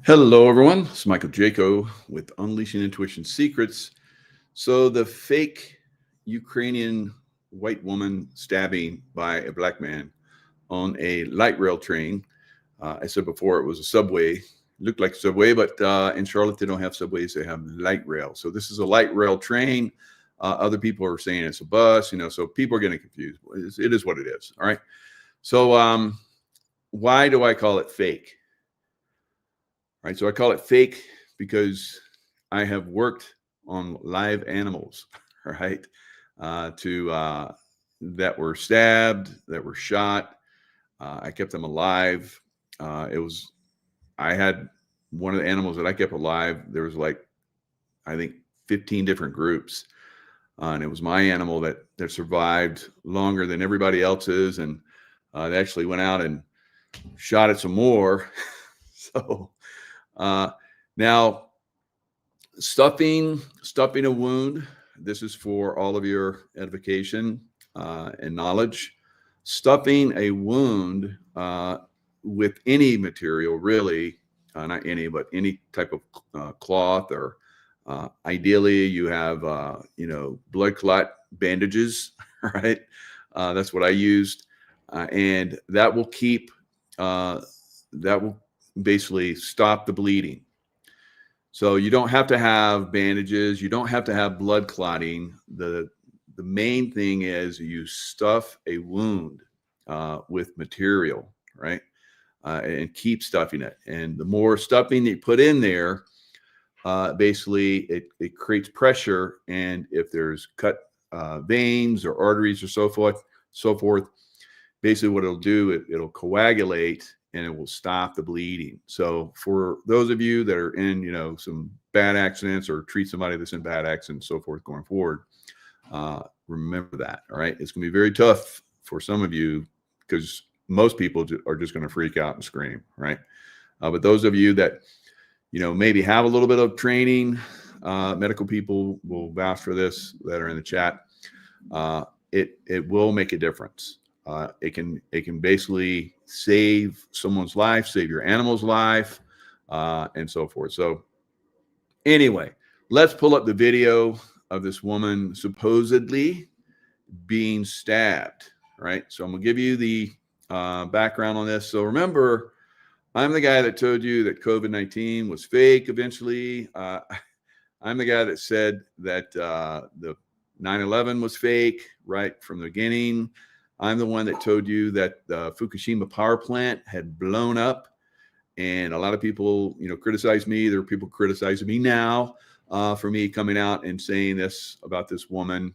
Hello, everyone. It's Michael Jaco with Unleashing Intuition Secrets. So, the fake Ukrainian white woman stabbing by a black man on a light rail train. I said before it was a subway, looked like a subway, but in Charlotte, they don't have subways, they have light rail. So, this is a light rail train. Other people are saying it's a bus, so people are getting confused. It is what it is. All right. So, why do I call it fake? Right. So I call it fake because I have worked on live animals, right? That were stabbed, that were shot. I kept them alive. I had one of the animals that I kept alive. There was I think 15 different groups. And it was my animal that survived longer than everybody else's. And they actually went out and shot it some more. So, now, stuffing a wound. This is for all of your edification and knowledge. Stuffing a wound with any material, really, not any, but any type of cloth, or ideally you have, blood clot bandages, right? That's what I used, and that will basically stop the bleeding. So you don't have to have bandages. You don't have to have blood clotting. The main thing is you stuff a wound with material, right? And keep stuffing it. And the more stuffing that you put in there, basically it creates pressure. And if there's cut veins or arteries or so forth, basically what it'll do, it'll coagulate and it will stop the bleeding. So for those of you that are in, some bad accidents or treat somebody that's in bad accidents, so forth, going forward, remember that. All right. It's going to be very tough for some of you because most people are just going to freak out and scream. Right. But those of you that, maybe have a little bit of training, medical people will vouch for this that are in the chat. It will make a difference. It can basically save someone's life, save your animal's life, and so forth. So anyway, let's pull up the video of this woman supposedly being stabbed, right? So I'm going to give you the background on this. So remember, I'm the guy that told you that COVID-19 was fake eventually. I'm the guy that said that the 9/11 was fake right from the beginning. I'm the one that told you that the Fukushima power plant had blown up, and a lot of people, criticize me. There are people criticizing me now for me coming out and saying this about this woman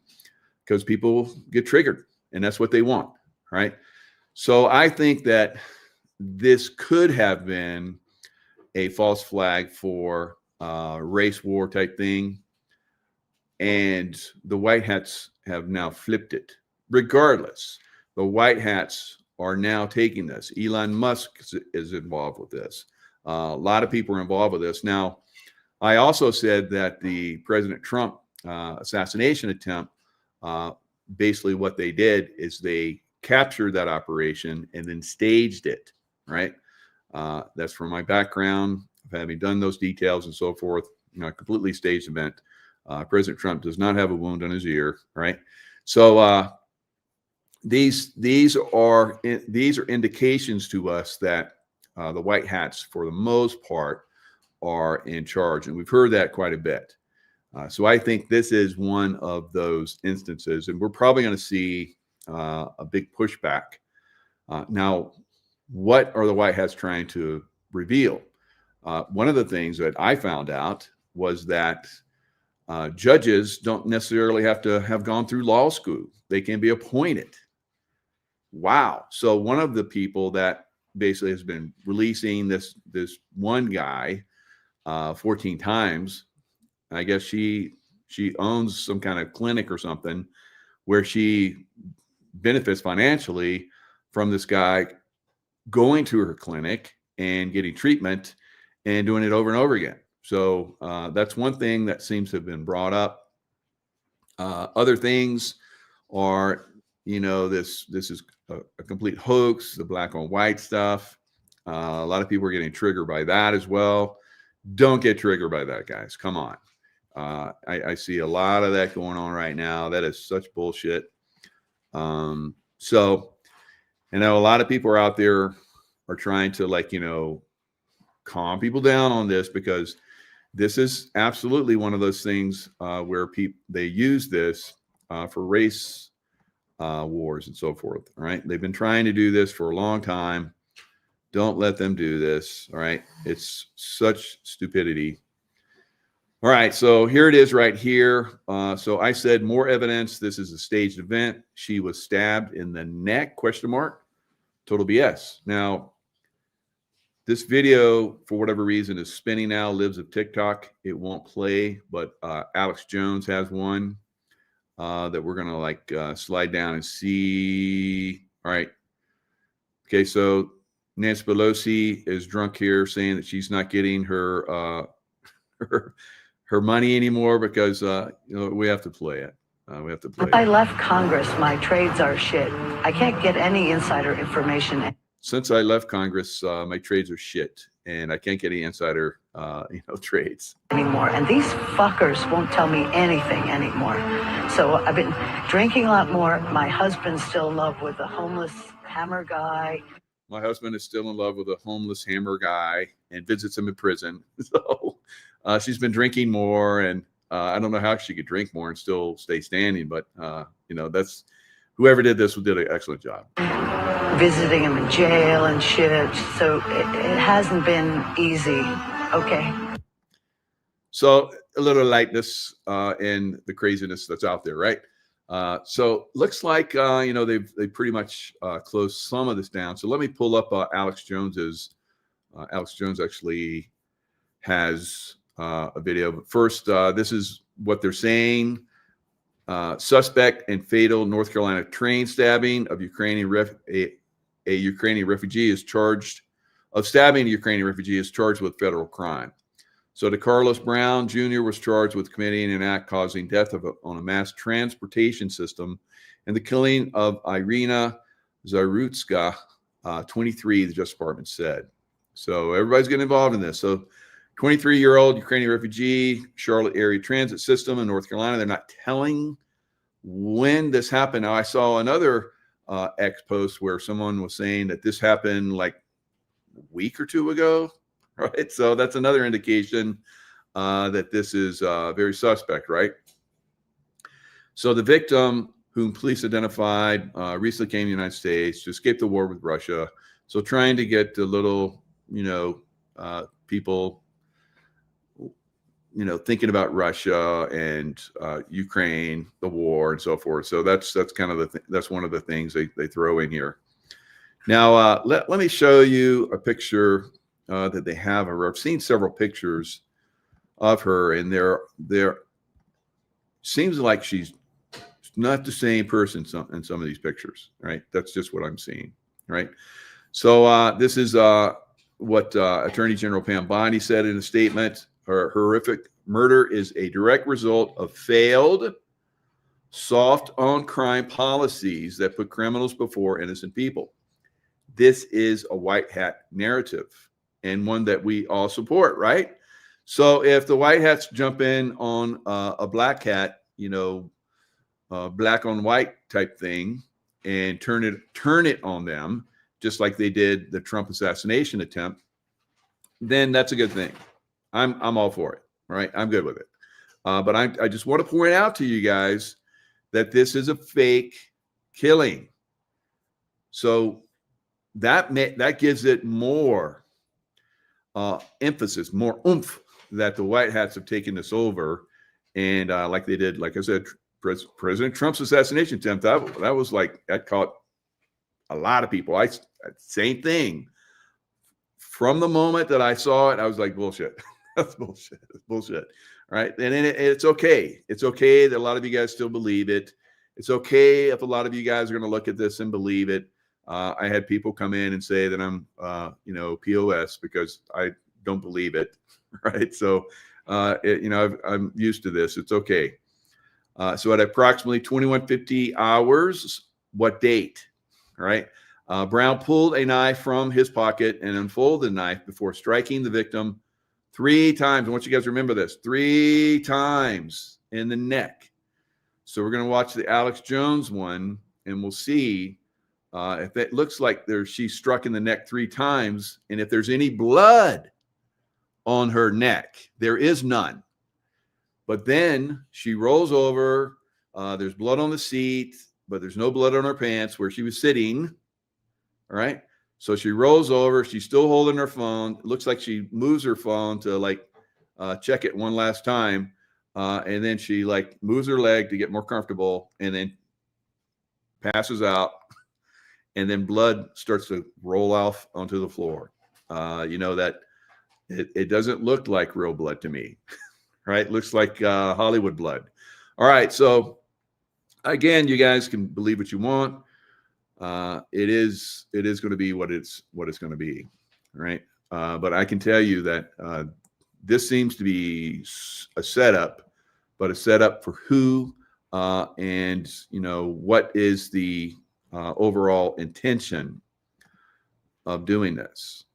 because people get triggered, and that's what they want, right? So I think that this could have been a false flag for race war type thing, and the white hats have now flipped it. Regardless, the white hats are now taking this. Elon Musk is involved with this. A lot of people are involved with this. Now, I also said that the President Trump assassination attempt, basically what they did is they captured that operation and then staged it, right? That's from my background of having done those details and so forth. A completely staged event. President Trump does not have a wound on his ear, right? So, these are indications to us that the white hats, for the most part, are in charge, and we've heard that quite a bit. So I think this is one of those instances, and we're probably going to see a big pushback. Now, what are the white hats trying to reveal? One of the things that I found out was that judges don't necessarily have to have gone through law school. They can be appointed. Wow. So one of the people that basically has been releasing this one guy 14 times, I guess she owns some kind of clinic or something where she benefits financially from this guy going to her clinic and getting treatment and doing it over and over again. So that's one thing that seems to have been brought up. Other things are, this is a complete hoax, the black on white stuff. A lot of people are getting triggered by that as well. Don't get triggered by that, guys. Come on. I see a lot of that going on right now. That is such bullshit. So, I know a lot of people are out there are trying to, like, you know, calm people down on this, because this is absolutely one of those things where they use this for race wars and so forth. All right. They've been trying to do this for a long time. Don't let them do this. All right. It's such stupidity. All right. So here it is right here. So I said more evidence. This is a staged event. She was stabbed in the neck, ? Total BS. Now, this video, for whatever reason, is spinning now, lives of TikTok. It won't play, but Alex Jones has one that we're going to like slide down and see. All right. Okay, so Nancy Pelosi is drunk here, saying that she's not getting her her money anymore because you know, we have to play it. We have to play it. I left Congress. My trades are shit. I can't get any insider information. Since I left Congress, my trades are shit, and I can't get any insider, trades anymore. And these fuckers won't tell me anything anymore. So I've been drinking a lot more. My husband's still in love with a homeless hammer guy. My husband is still in love with a homeless hammer guy and visits him in prison. So she's been drinking more, and I don't know how she could drink more and still stay standing, but that's whoever did this did an excellent job. Visiting him in jail and shit. So it hasn't been easy. Okay. So a little lightness in the craziness that's out there, right? So looks like they pretty much closed some of this down. So let me pull up Alex Jones's. Alex Jones actually has a video, but first, this is what they're saying. Suspect in fatal North Carolina train stabbing of a Ukrainian refugee is charged of stabbing a Ukrainian refugee is charged with federal crime. So DeCarlos Brown Jr. was charged with committing an act causing death on a mass transportation system and the killing of Irina Zarutska, 23, the Justice Department said. So everybody's getting involved in this. So 23-year-old Ukrainian refugee, Charlotte area transit system in North Carolina. They're not telling when this happened. Now, I saw another X post where someone was saying that this happened like a week or two ago, right? So that's another indication that this is very suspect, right? So the victim, whom police identified, recently came to the United States to escape the war with Russia. So trying to get the little, people, thinking about Russia and Ukraine, the war, and so forth. So that's kind of that's one of the things they throw in here. Now let me show you a picture that they have of her. I've seen several pictures of her, and there seems like she's not the same person in some of these pictures, right? That's just what I'm seeing, right? So this is what Attorney General Pam Bondi said in a statement. Her horrific murder is a direct result of failed soft on crime policies that put criminals before innocent people. This is a white hat narrative, and one that we all support, right? So if the white hats jump in on a black hat, black on white type thing, and turn it on them, just like they did the Trump assassination attempt, then that's a good thing. I'm all for it, right? I'm good with it. But I just want to point out to you guys that this is a fake killing. So that gives it more emphasis, more oomph that the white hats have taken this over. And like they did, like I said, President Trump's assassination attempt, that caught a lot of people. Same thing. From the moment that I saw it, I was like, bullshit. That's bullshit. It's bullshit. Right. And it's okay. It's okay that a lot of you guys still believe it. It's okay if a lot of you guys are going to look at this and believe it. I had people come in and say that I'm, POS because I don't believe it. Right. So, I'm used to this. It's okay. So at approximately 21:50 hours, what date? Right. Brown pulled a knife from his pocket and unfolded the knife before striking the victim 3 times. I want you guys to remember this, 3 times in the neck. So we're going to watch the Alex Jones one, and we'll see if it looks like she's struck in the neck 3 times, and if there's any blood on her neck. There is none. But then she rolls over. There's blood on the seat, but there's no blood on her pants where she was sitting. All right. So she rolls over. She's still holding her phone. It looks like she moves her phone to check it one last time. And then she moves her leg to get more comfortable and then passes out. And then blood starts to roll off onto the floor. That it doesn't look like real blood to me, right? It looks like Hollywood blood. All right. So again, you guys can believe what you want. It is going to be what it's going to be, right? But I can tell you that this seems to be a setup, but a setup for who and what is the overall intention of doing this.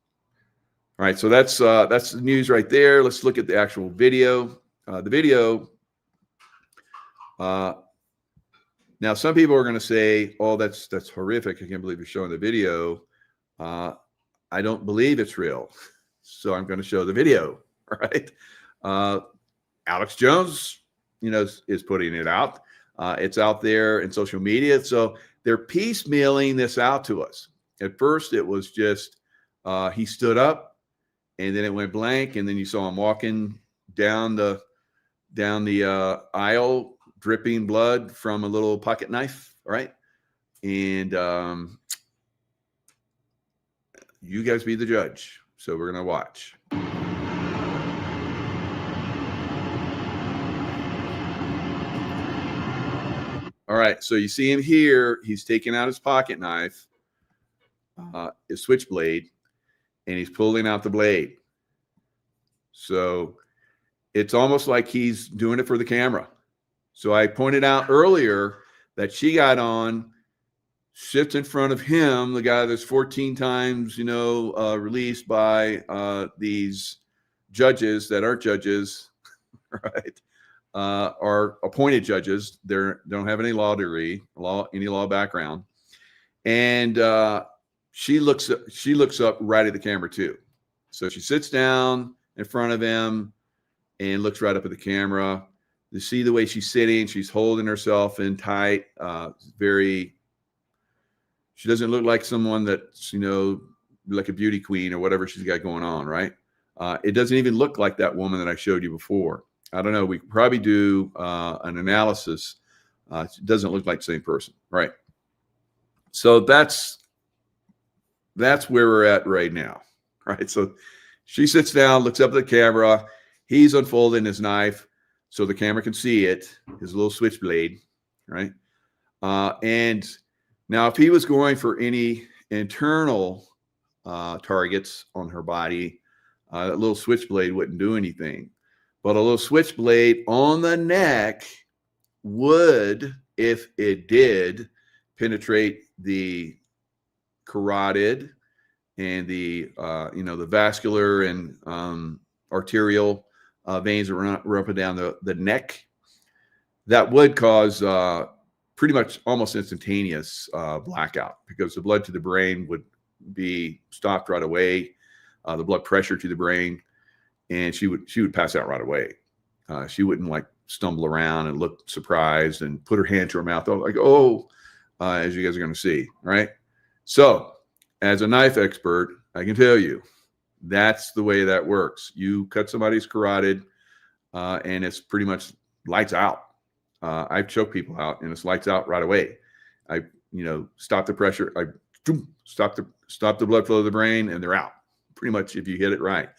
All right, so that's the news right there. Let's look at the actual video. The video. Now, some people are going to say, "Oh, that's horrific. I can't believe you're showing the video." I don't believe it's real, so I'm going to show the video. All right. Alex Jones, is putting it out. It's out there in social media, so they're piecemealing this out to us. At first, it was just he stood up, and then it went blank, and then you saw him walking down the aisle, dripping blood from a little pocket knife, right? And you guys be the judge. So we're going to watch. All right, so you see him here. He's taking out his pocket knife, his switchblade, and he's pulling out the blade. So it's almost like he's doing it for the camera. So I pointed out earlier that she got on, sits in front of him, the guy that's 14 times, released by these judges that aren't judges, right? Are appointed judges. They don't have any law degree, any law background, and she looks up right at the camera too. So she sits down in front of him and looks right up at the camera. You see the way she's sitting, she's holding herself in tight, she doesn't look like someone that's, like a beauty queen or whatever she's got going on, right? It doesn't even look like that woman that I showed you before. I don't know. We could probably do an analysis. It doesn't look like the same person, right? So that's where we're at right now, right? So she sits down, looks up at the camera. He's unfolding his knife so the camera can see it, his little switchblade, right? And now if he was going for any internal targets on her body, that little switchblade wouldn't do anything. But a little switchblade on the neck would, if it did, penetrate the carotid and the vascular and arterial veins that run up and down the neck. That would cause pretty much almost instantaneous blackout, because the blood to the brain would be stopped right away, the blood pressure to the brain, and she would pass out right away. She wouldn't stumble around and look surprised and put her hand to her mouth, as you guys are going to see, right? So as a knife expert, I can tell you that's the way that works. You cut somebody's carotid and it's pretty much lights out. I've choked people out and it's lights out right away. I stop the pressure. I stop the blood flow to the brain and they're out. Pretty much if you hit it right.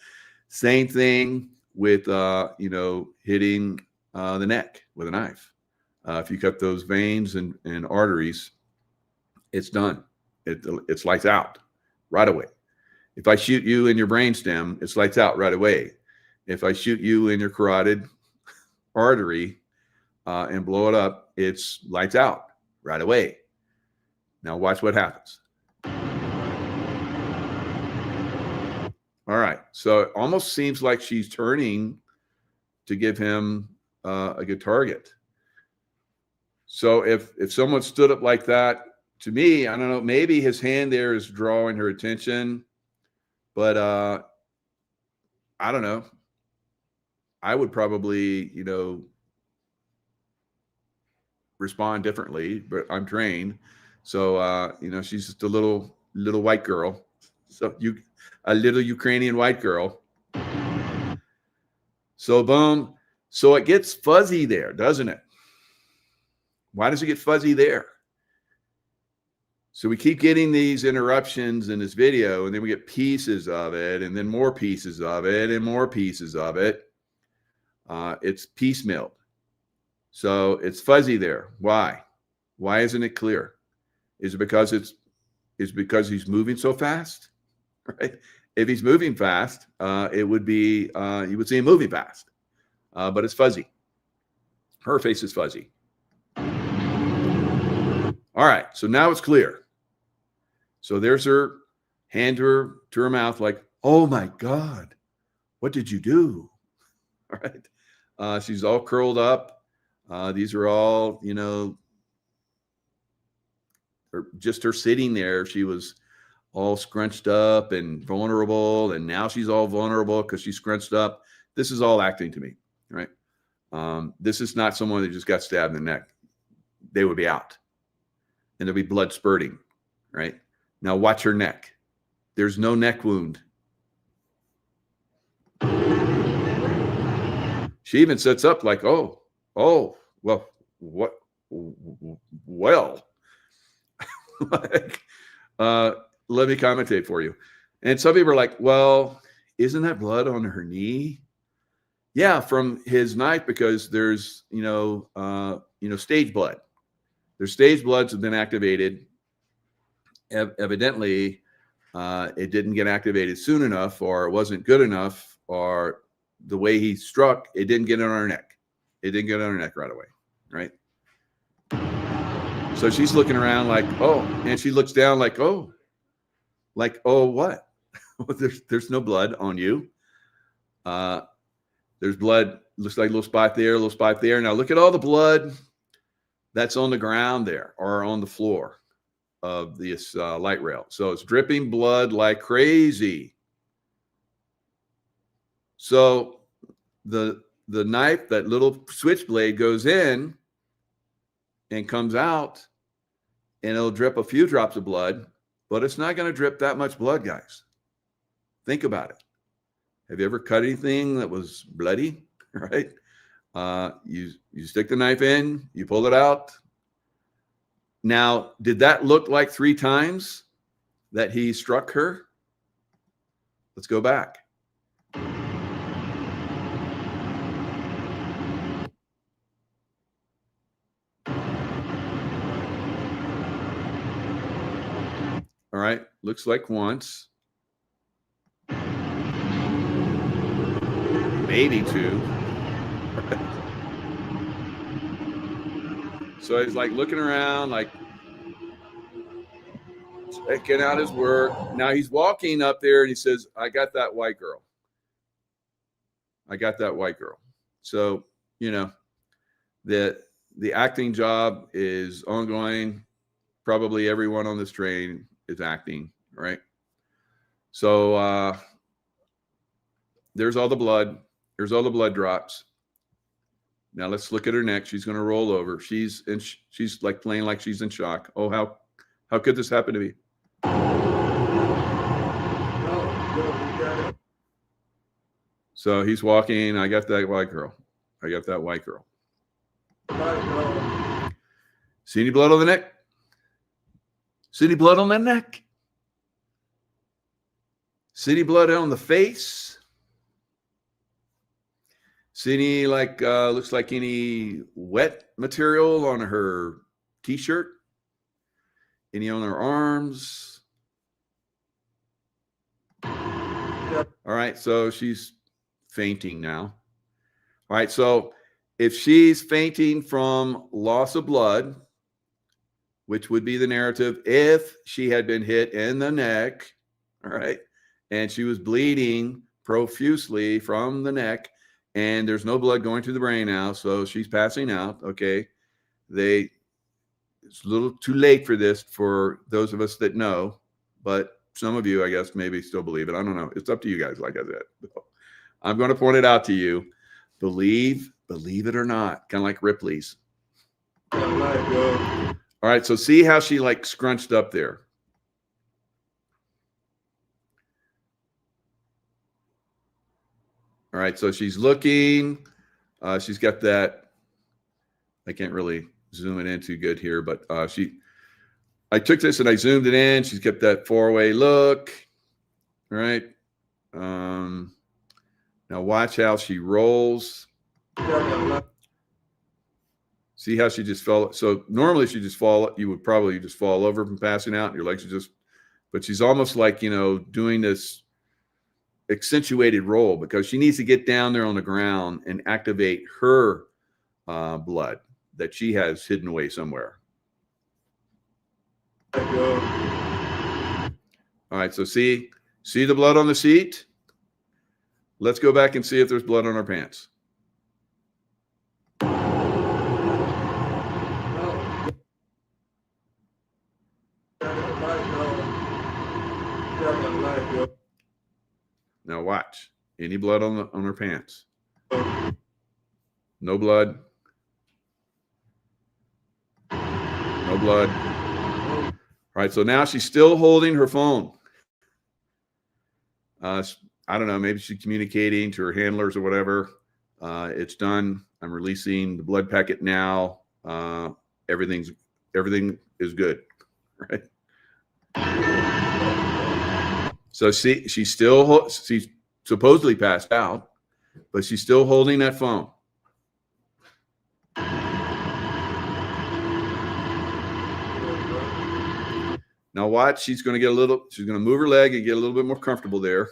Same thing with hitting the neck with a knife. If you cut those veins and arteries, it's done. It's lights out right away. If I shoot you in your brainstem, it's lights out right away. If I shoot you in your carotid artery and blow it up, it's lights out right away. Now watch what happens. All right. So it almost seems like she's turning to give him a good target. So if someone stood up like that, to me, I don't know, maybe his hand there is drawing her attention, but I don't know. I would probably, respond differently, but I'm trained. So, she's just a little white girl. So a little Ukrainian white girl. So boom. So it gets fuzzy there, doesn't it? Why does it get fuzzy there? So we keep getting these interruptions in this video, and then we get pieces of it, and then more pieces of it, and more pieces of it. It's piecemealed. So it's fuzzy there. Why? Why isn't it clear? Is it because because he's moving so fast? Right? If he's moving fast, it would be you would see him moving fast, but it's fuzzy. Her face is fuzzy. All right, so now it's clear. So there's her hand to her mouth, like, "Oh my God, what did you do?" All right, she's all curled up. These are all, just her sitting there. She was all scrunched up and vulnerable, and now she's all vulnerable because she's scrunched up. This is all acting to me, right? This is not someone that just got stabbed in the neck. They would be out, and there'd be blood spurting, right? Now watch her neck. There's no neck wound. She even sits up like, oh, well, what? Well, like, let me commentate for you. And some people are like, well, isn't that blood on her knee? Yeah, from his knife, because there's, stage blood. There's stage bloods have been activated. Evidently, it didn't get activated soon enough, or it wasn't good enough, or the way he struck, it didn't get on her neck. It didn't get on her neck right away, right? So she's looking around like, oh, and she looks down like, oh, what? there's no blood on you. There's blood, looks like a little spot there, a little spot there. Now look at all the blood that's on the ground there, or on the floor of this light rail. So it's dripping blood like crazy. So the knife, that little switchblade, goes in and comes out, and it'll drip a few drops of blood, but it's not going to drip that much blood, guys. Think about it. Have you ever cut anything that was bloody? Right? You stick the knife in, you pull it out. Now, did that look like 3 times that he struck her? Let's go back. All right, looks like once. Maybe 2. So he's like looking around, like checking out his work. Now he's walking up there and he says, I got that white girl. I got that white girl. So, the acting job is ongoing. Probably everyone on this train is acting, right? So there's all the blood. There's all the blood drops. Now let's look at her neck. She's going to roll over. She's like playing like she's in shock. Oh, how could this happen to me? So he's walking. I got that white girl. I got that white girl. See any blood on the neck? See any blood on the neck? See any blood on the face? See any, looks like any wet material on her t-shirt? Any on her arms? Yep. All right, so she's fainting now. All right, so if she's fainting from loss of blood, which would be the narrative if she had been hit in the neck, all right, and she was bleeding profusely from the neck, and there's no blood going to the brain now, so she's passing out. Okay, it's a little too late for this for those of us that know, but some of you, I guess, maybe still believe it. I don't know. It's up to you guys. Like I said, I'm going to point it out to you. Believe it or not, kind of like Ripley's. All right, so see how she like scrunched up there. All right, so she's looking. She's got that. I can't really zoom it in too good here, but I took this and I zoomed it in. She's got that four-way look. All right. Now watch how she rolls. See how she just fell. So normally she just fall. You would probably just fall over from passing out. Your legs are just, but she's almost like, doing this accentuated roll because she needs to get down there on the ground and activate her blood that she has hidden away somewhere. All right, so see the blood on the seat? Let's go back and see if there's blood on our pants. Now watch. Any blood on her pants? No blood. No blood. All right, so now she's still holding her phone. I don't know, maybe she's communicating to her handlers or whatever. It's done. I'm releasing the blood packet now. Everything is good, right? So she's supposedly passed out, but she's still holding that phone. Now watch, she's going to move her leg and get a little bit more comfortable there.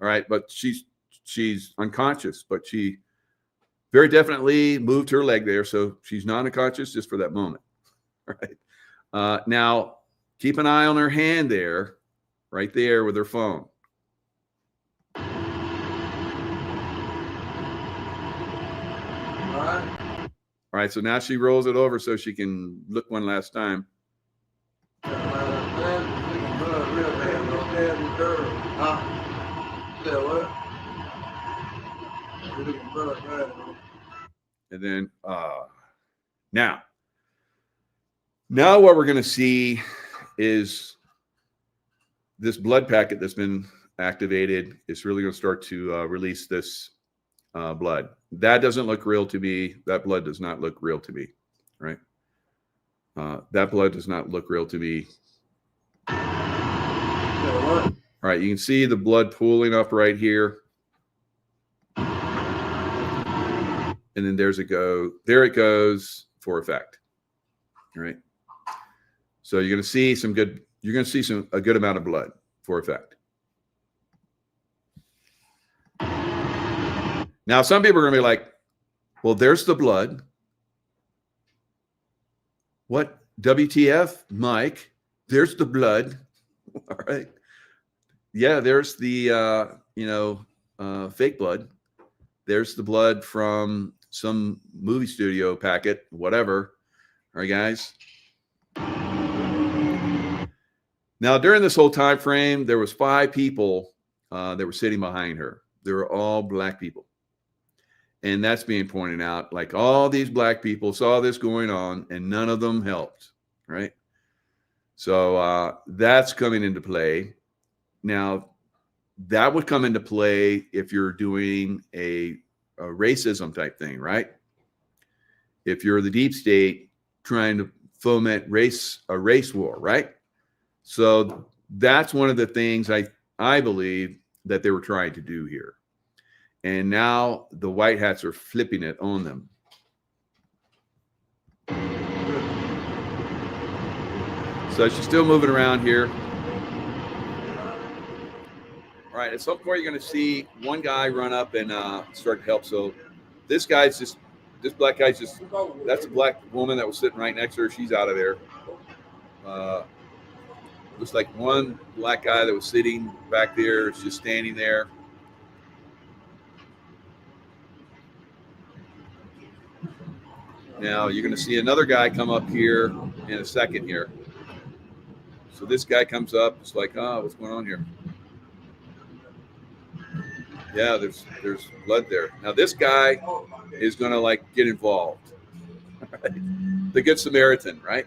All right, but she's unconscious, but she very definitely moved her leg there, so she's not unconscious just for that moment. All right. Now keep an eye on her hand there, right there with her phone. All right, so now she rolls it over so she can look one last time. And then now what we're going to see is this blood packet that's been activated is really going to start to release this blood. That doesn't look real to me. That blood does not look real to me, right? That blood does not look real to me. All right, you can see the blood pooling up right here. And then there it goes for effect. All right. So you're going to see a good amount of blood for effect. Now, some people are going to be like, well, there's the blood. What? WTF, Mike? There's the blood. All right. Yeah, there's the, fake blood. There's the blood from some movie studio packet, whatever. All right, guys. Now, during this whole time frame, there was 5 people that were sitting behind her. They were all black people. And that's being pointed out. Like all these black people saw this going on and none of them helped, right? So that's coming into play. Now, that would come into play if you're doing a racism type thing, right? If you're the deep state trying to foment a race war, right? So that's one of the things I believe that they were trying to do here. And now the white hats are flipping it on them. So she's still moving around here. All right, at some point you're going to see one guy run up and start to help. So this guy's just this black guy's that's a black woman that was sitting right next to her. She's out of there. Looks like one black guy that was sitting back there is just standing there. Now you're going to see another guy come up here in a second here. So this guy comes up. It's like, oh, what's going on here? Yeah, there's blood there. Now this guy is going to like get involved. Right? The Good Samaritan, right?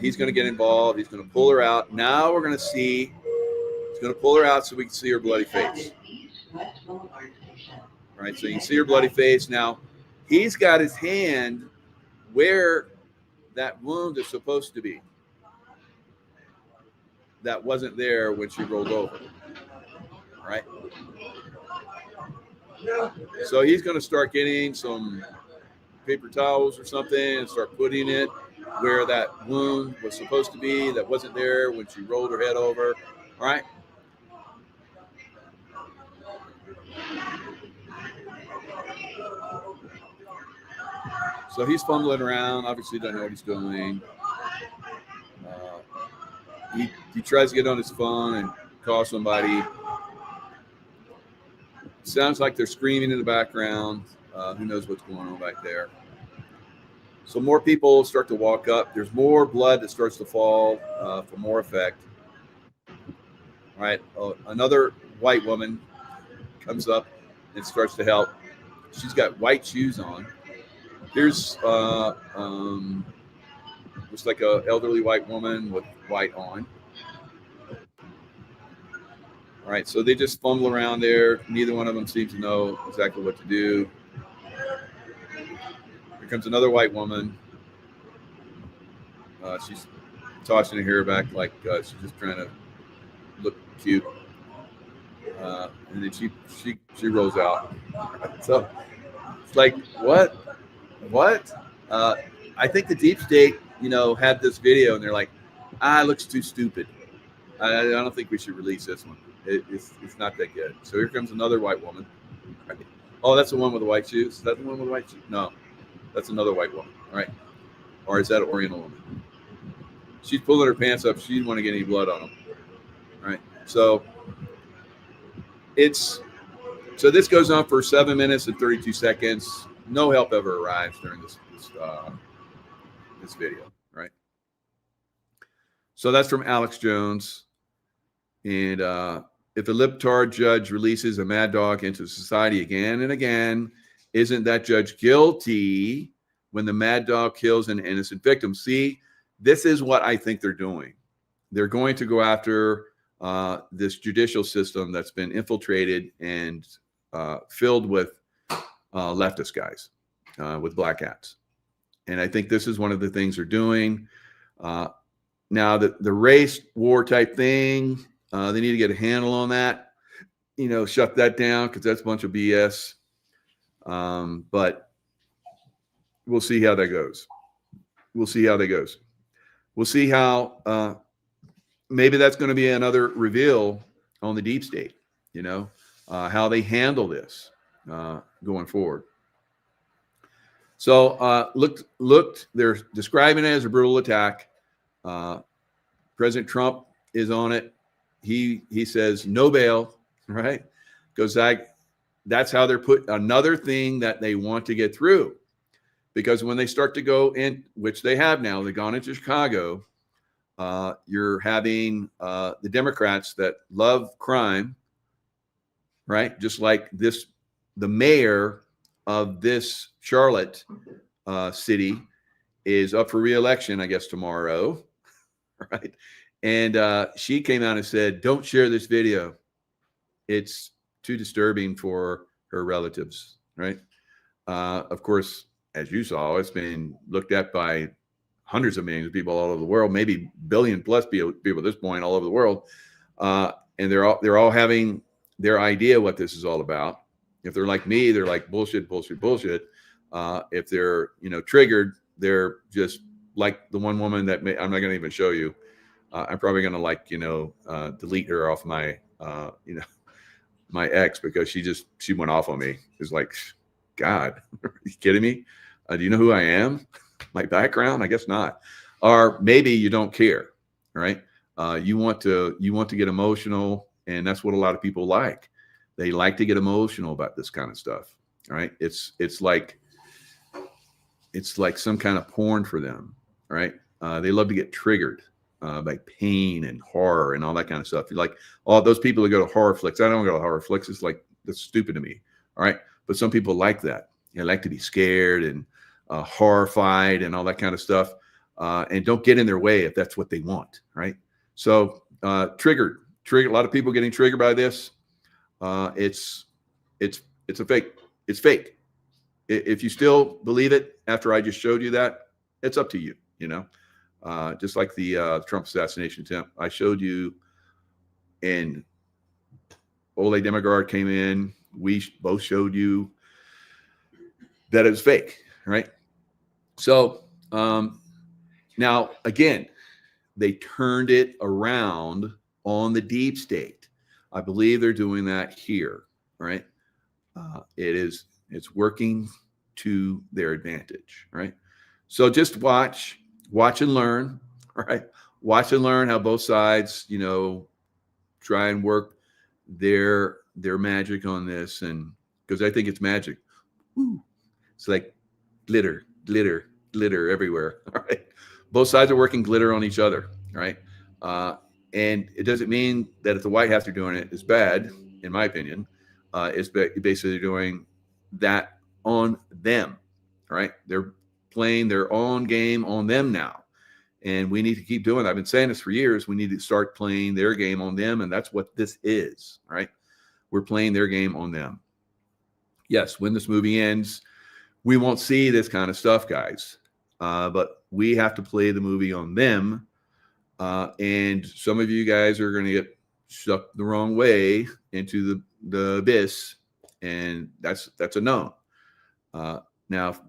He's going to get involved. He's going to pull her out. Now we're going to see. He's going to pull her out so we can see her bloody face. Right. So you can see her bloody face. Now he's got his hand where that wound is supposed to be. That wasn't there when she rolled over. Right. So he's going to start getting some paper towels or something and start putting it where that wound was supposed to be that wasn't there when she rolled her head over. All right. So he's fumbling around, obviously doesn't know what he's doing. He tries to get on his phone and call somebody. Sounds like they're screaming in the background. Who knows what's going on back there. So more people start to walk up. There's more blood that starts to fall for more effect. All right. Another white woman comes up and starts to help. She's got white shoes on. Here's looks like an elderly white woman with white on. All right, so they just fumble around there. Neither one of them seems to know exactly what to do. Here comes another white woman. She's tossing her hair back like she's just trying to look cute. And then she rolls out. So it's like, what? I think the deep state, had this video and they're like, it looks too stupid. I don't think we should release this one. It's not that good. So here comes another white woman. Right. Oh, that's the one with the white shoes. Is that the one with the white shoes? No, that's another white woman. All right. Or is that an Oriental woman? She's pulling her pants up. She didn't want to get any blood on them. All right. So this goes on for 7 minutes and 32 seconds. No help ever arrives during this video. Right. So that's from Alex Jones. And if a libtard judge releases a mad dog into society again and again, isn't that judge guilty when the mad dog kills an innocent victim? See, this is what I think they're doing. They're going to go after this judicial system that's been infiltrated and filled with leftist guys with black hats. And I think this is one of the things they're doing. Now, the race war type thing, they need to get a handle on that, shut that down because that's a bunch of BS. But we'll see how that goes. We'll see how maybe that's going to be another reveal on the deep state, how they handle this going forward. So looked, they're describing it as a brutal attack. President Trump is on it. He says no bail, right? Because that's how they're put another thing that they want to get through. Because when they start to go in, which they have now, they've gone into Chicago, you're having the Democrats that love crime, right? Just like the mayor of this Charlotte city is up for re-election, I guess, tomorrow, right? And she came out and said, don't share this video. It's too disturbing for her relatives, right? Of course, as you saw, it's been looked at by hundreds of millions of people all over the world, maybe billion plus people at this point all over the world. And they're all having their idea what this is all about. If they're like me, they're like bullshit. If they're, triggered, they're just like the one woman that I'm not going to even show you. I'm probably going to delete her off my, my ex because she went off on me. It's like, God, are you kidding me? Do you know who I am? My background? I guess not. Or maybe you don't care, right? You want to get emotional, and that's what a lot of people like. They like to get emotional about this kind of stuff, right? It's like some kind of porn for them, right? They love to get triggered by pain and horror and all that kind of stuff. You're like all those people that go to horror flicks. I don't go to horror flicks. It's like, that's stupid to me. All right. But some people like that. They like to be scared and horrified and all that kind of stuff. And don't get in their way if that's what they want. Right. So triggered. A lot of people getting triggered by this. It's a fake. It's fake. If you still believe it after I just showed you that, it's up to you, you know. Just like the Trump assassination attempt, I showed you, and Ole Demigard came in. We both showed you that it was fake, right? So now, again, they turned it around on the deep state. I believe they're doing that here, right? It's working to their advantage, right? So just watch and learn, right? Watch and learn how both sides, you know, try and work their magic on this. And because I think it's magic. Woo. It's like glitter everywhere. All right. Both sides are working glitter on each other, right? And it doesn't mean that if the White House are doing it is bad, in my opinion. It's basically doing that on them, right? They're playing their own game on them now. And we need to keep doing that. I've been saying this for years. We need to start playing their game on them. And that's what this is, right? We're playing their game on them. Yes, when this movie ends, we won't see this kind of stuff, guys. But we have to play the movie on them. And some of you guys are going to get sucked the wrong way into the abyss. And that's a no. Now, if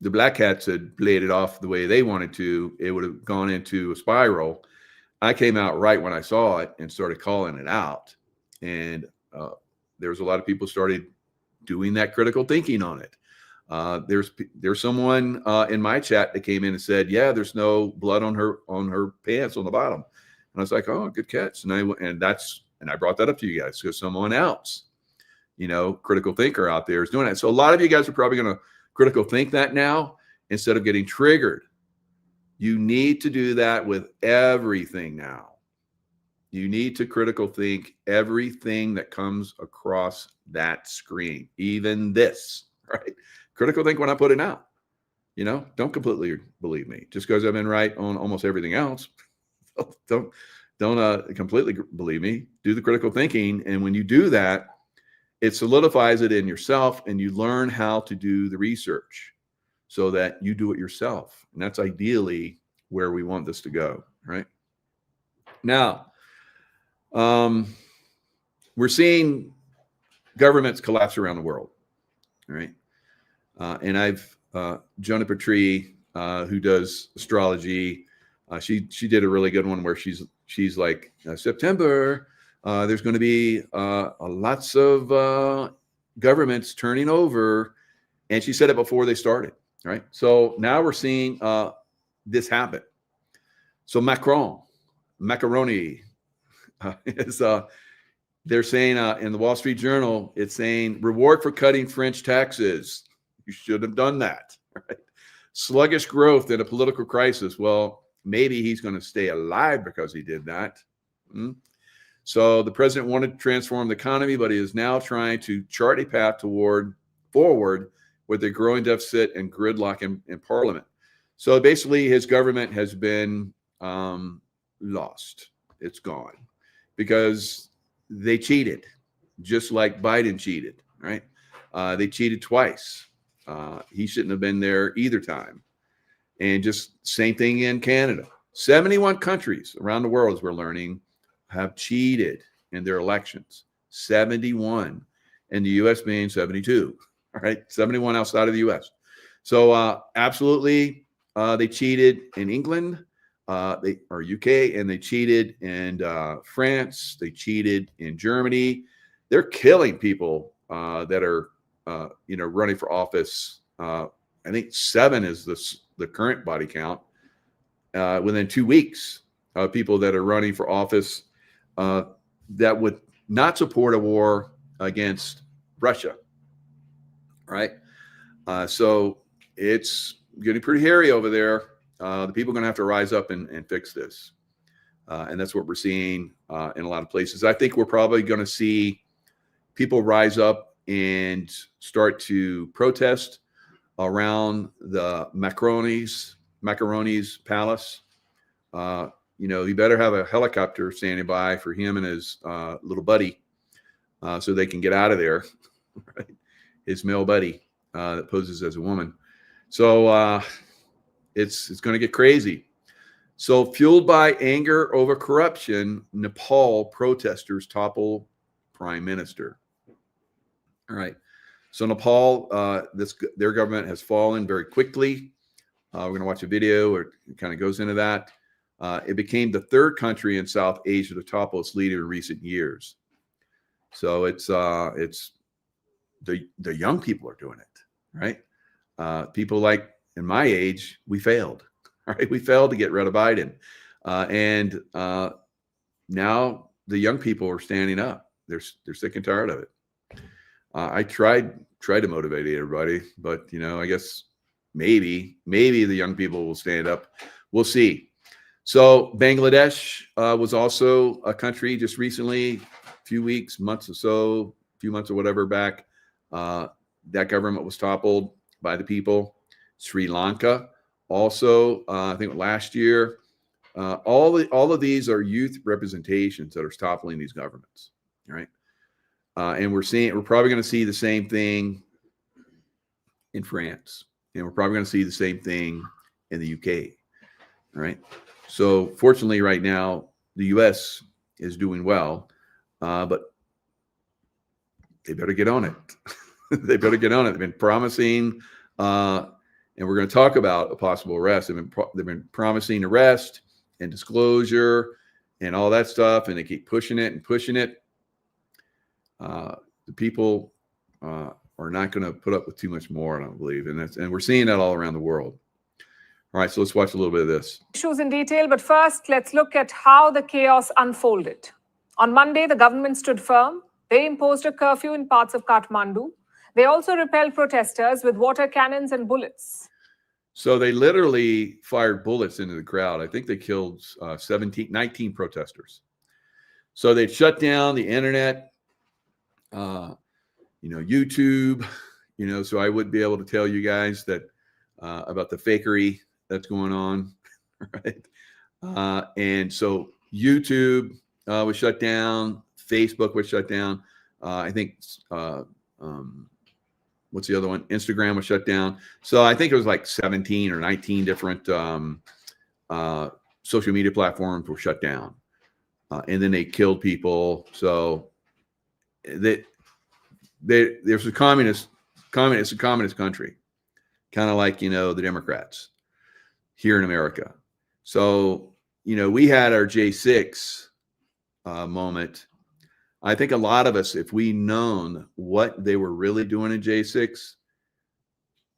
the Black Hats had played it off the way they wanted to, it would have gone into a spiral. I came out right when I saw it and started calling it out. And there was a lot of people started doing that critical thinking on it. There's someone in my chat that came in and said, yeah, there's no blood on her pants on the bottom. And I was like, oh, good catch. And I brought that up to you guys because someone else, you know, critical thinker out there is doing that. So a lot of you guys are probably going to critical think that now instead of getting triggered. You need to do that with everything now. You need to critical think everything that comes across that screen, even this, right? Critical think when I put it out. You know, don't completely believe me. Just because I've been right on almost everything else, don't completely believe me. Do the critical thinking. And when you do that, it solidifies it in yourself and you learn how to do the research so that you do it yourself. And that's ideally where we want this to go, right? Now, we're seeing governments collapse around the world, right? And I've, Jonah Petrie, who does astrology, she did a really good one where she's like, September, there's going to be lots of governments turning over. And she said it before they started, right? So now we're seeing this happen. So Macaroni is, they're saying in the Wall Street Journal, it's saying reward for cutting French taxes. You should have done that, right? Sluggish growth in a political crisis. Well, maybe he's going to stay alive because he did that. So the president wanted to transform the economy, but he is now trying to chart a path forward with a growing deficit and gridlock in Parliament. So basically his government has been lost. It's gone because they cheated, just like Biden cheated, right? They cheated twice. He shouldn't have been there either time. And just same thing in Canada. 71 countries around the world, as we're learning, have cheated in their elections. 71. And the U.S. being 72. All right, 71 outside of the U.S. So absolutely, they cheated in England, or UK, and they cheated in France. They cheated in Germany. They're killing people that are, running for office I think 7 is the current body count. Within 2 weeks, people that are running for office that would not support a war against Russia, right? So it's getting pretty hairy over there. The people are going to have to rise up and fix this. And that's what we're seeing in a lot of places. I think we're probably going to see people rise up and start to protest around the Macaroni's palace. You better have a helicopter standing by for him and his little buddy so they can get out of there, right? His male buddy that poses as a woman. So it's going to get crazy. So fueled by anger over corruption, Nepal protesters topple prime minister. All right. So Nepal, their government has fallen very quickly. We're going to watch a video where it kind of goes into that. It became the 3rd country in South Asia to topple its leader in recent years. So it's the young people are doing it, right? People like in my age, we failed. All right, we failed to get rid of Biden, and now the young people are standing up. They're sick and tired of it. I tried to motivate everybody, but I guess maybe the young people will stand up. We'll see. So Bangladesh was also a country just recently, few months or whatever back. That government was toppled by the people. Sri Lanka also, I think last year. All of these are youth representations that are toppling these governments, right? And we're probably going to see the same thing in France, and we're probably going to see the same thing in the UK, right? So fortunately, right now, the US is doing well, but they better get on it. They better get on it. They've been promising, and we're going to talk about a possible arrest. They've been promising arrest and disclosure and all that stuff, and they keep pushing it and pushing it. The people are not going to put up with too much more, I don't believe, and we're seeing that all around the world. All right, so let's watch a little bit of this. Issues in detail, but first, let's look at how the chaos unfolded. On Monday, the government stood firm. They imposed a curfew in parts of Kathmandu. They also repelled protesters with water cannons and bullets. So they literally fired bullets into the crowd. I think they killed 19 protesters. So they shut down the internet, YouTube, so I wouldn't be able to tell you guys that about the fakery that's going on, right? And so YouTube was shut down. Facebook was shut down. I think, what's the other one? Instagram was shut down. So I think it was like 17 or 19 different social media platforms were shut down. And then they killed people. So there's a communist country, kind of like, the Democrats here in America. So, we had our J6 moment. I think a lot of us, if we known what they were really doing in J6,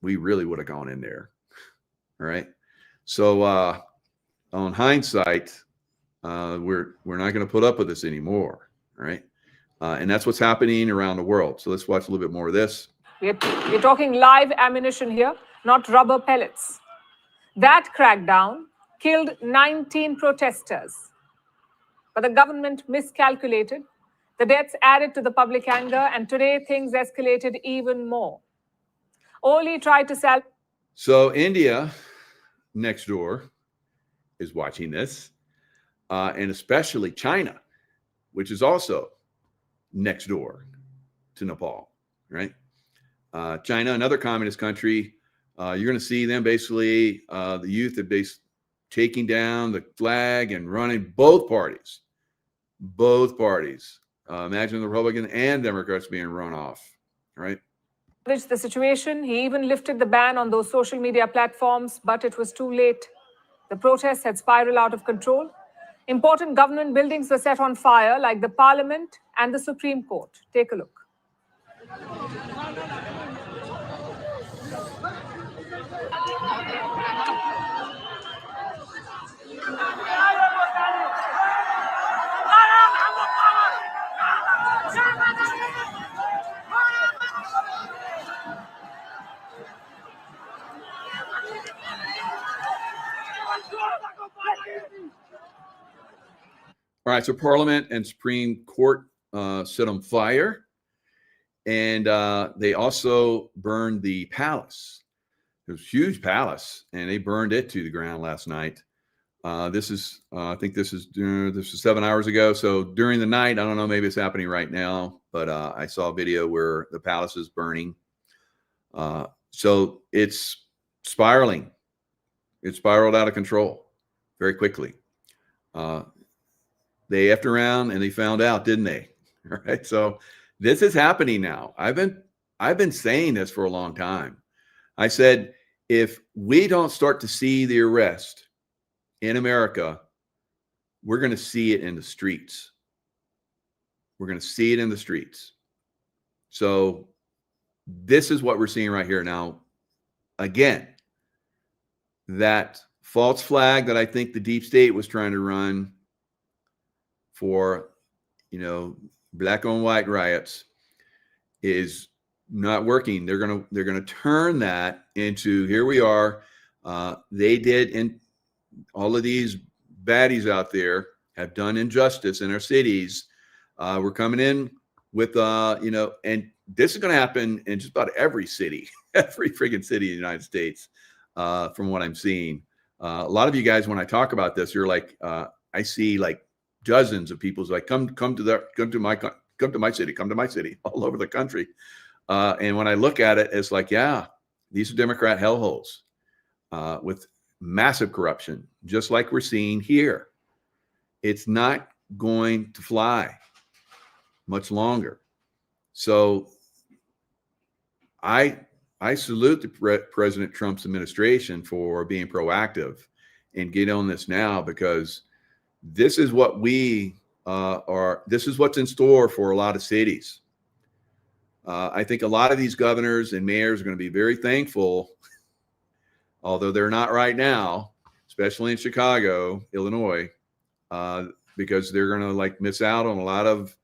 we really would have gone in there. All right. So on hindsight, we're not going to put up with this anymore. All right. And that's what's happening around the world. So let's watch a little bit more of this. We're talking live ammunition here, not rubber pellets. That crackdown killed 19 protesters. But the government miscalculated. The deaths added to the public anger, and today things escalated even more. Oli tried to sell. So India, next door, is watching this, and especially China, which is also next door to Nepal, right? China, another communist country. You're going to see them basically, the youth are taking down the flag and running both parties. Imagine the Republican and Democrats being run off, right? The situation. He even lifted the ban on those social media platforms, but it was too late. The protests had spiraled out of control. Important government buildings were set on fire, like the Parliament and the Supreme Court. Take a look. All right, so Parliament and Supreme Court set on fire, and they also burned the palace. It was a huge palace, and they burned it to the ground last night. This is, I think this is 7 hours ago. So during the night, I don't know, maybe it's happening right now, but I saw a video where the palace is burning. So it's spiraling. It spiraled out of control very quickly. They effed around and they found out, didn't they? All right. So this is happening now. I've been saying this for a long time. I said, if we don't start to see the arrest in America, we're going to see it in the streets. We're going to see it in the streets. So this is what we're seeing right here. Now, again, that false flag that I think the deep state was trying to run for, black on white riots is not working. They're going to turn that into, here we are. They did, in all of these baddies out there have done injustice in our cities. We're coming in with, and this is going to happen in just about every city, every friggin' city in the United States, from what I'm seeing. A lot of you guys, when I talk about this, you're like, I see like dozens of people's like, come to my city, all over the country. And when I look at it, it's like, yeah, these are Democrat hellholes with massive corruption, just like we're seeing here. It's not going to fly much longer. So I salute the President Trump's administration for being proactive and get on this now, because this is what this is what's in store for a lot of cities. I think a lot of these governors and mayors are going to be very thankful, although they're not right now, especially in Chicago, Illinois, because they're going to like miss out on a lot of,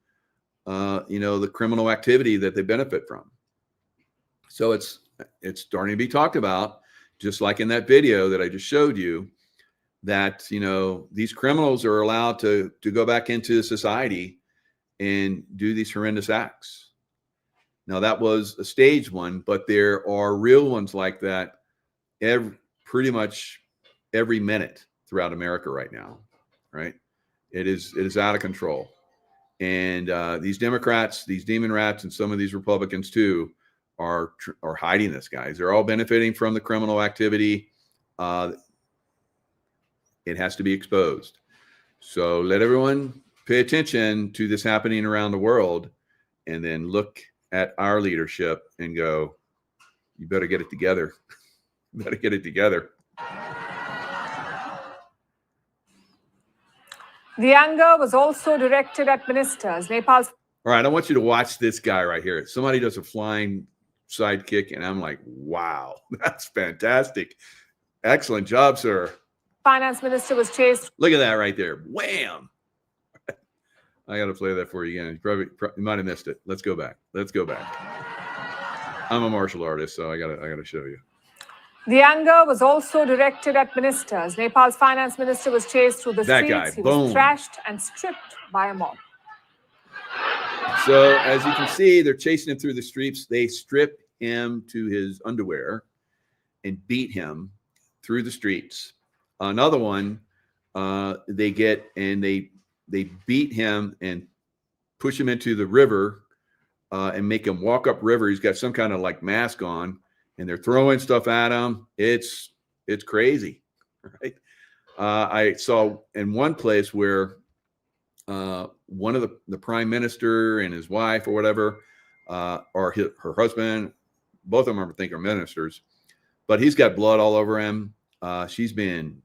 the criminal activity that they benefit from. So it's starting to be talked about, just like in that video that I just showed you, that, these criminals are allowed to go back into society and do these horrendous acts. Now, that was a staged one, but there are real ones like that pretty much every minute throughout America right now, right? It is out of control. And these Democrats, these demon rats, and some of these Republicans too, are hiding this, guys. They're all benefiting from the criminal activity. It has to be exposed. So let everyone pay attention to this happening around the world, and then look at our leadership and go, you better get it together. You better get it together. The anger was also directed at ministers. Nepal's. All right, I want you to watch this guy right here. Somebody does a flying sidekick, and I'm like, wow, that's fantastic. Excellent job, sir. Finance minister was chased. Look at that right there. Wham. I got to play that for you again. You might have missed it. Let's go back. I'm a martial artist, so I got to show you. The anger was also directed at ministers. Nepal's finance minister was chased through the streets. He was thrashed and stripped by a mob. So as you can see, they're chasing him through the streets. They strip him to his underwear and beat him through the streets. Another one, they get and they beat him and push him into the river and make him walk up river. He's got some kind of like mask on, and they're throwing stuff at him. It's crazy, right? I saw in one place where one of the prime minister and his wife or whatever, or her husband, both of them I think are ministers, but he's got blood all over him. She's been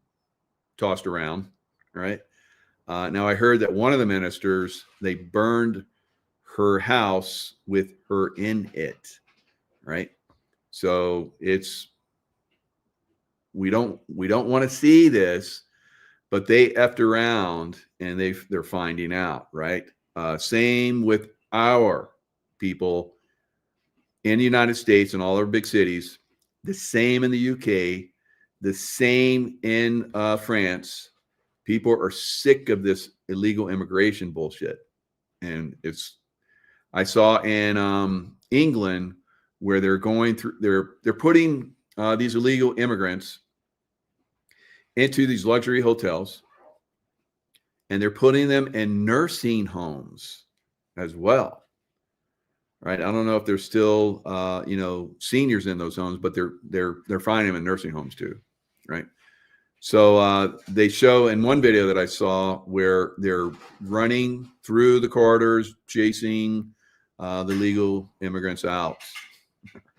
tossed around, right? Now I heard that one of the ministers, they burned her house with her in it, right? So we don't want to see this, but they effed around and they're finding out, right? Same with our people in the United States and all our big cities, the same in the UK, the same in France. People are sick of this illegal immigration bullshit. And I saw in England where they're going through, they're putting these illegal immigrants into these luxury hotels, and they're putting them in nursing homes as well. Right? I don't know if there's still seniors in those homes, but they're finding them in nursing homes too. Right? So they show in one video that I saw where they're running through the corridors, chasing the legal immigrants out.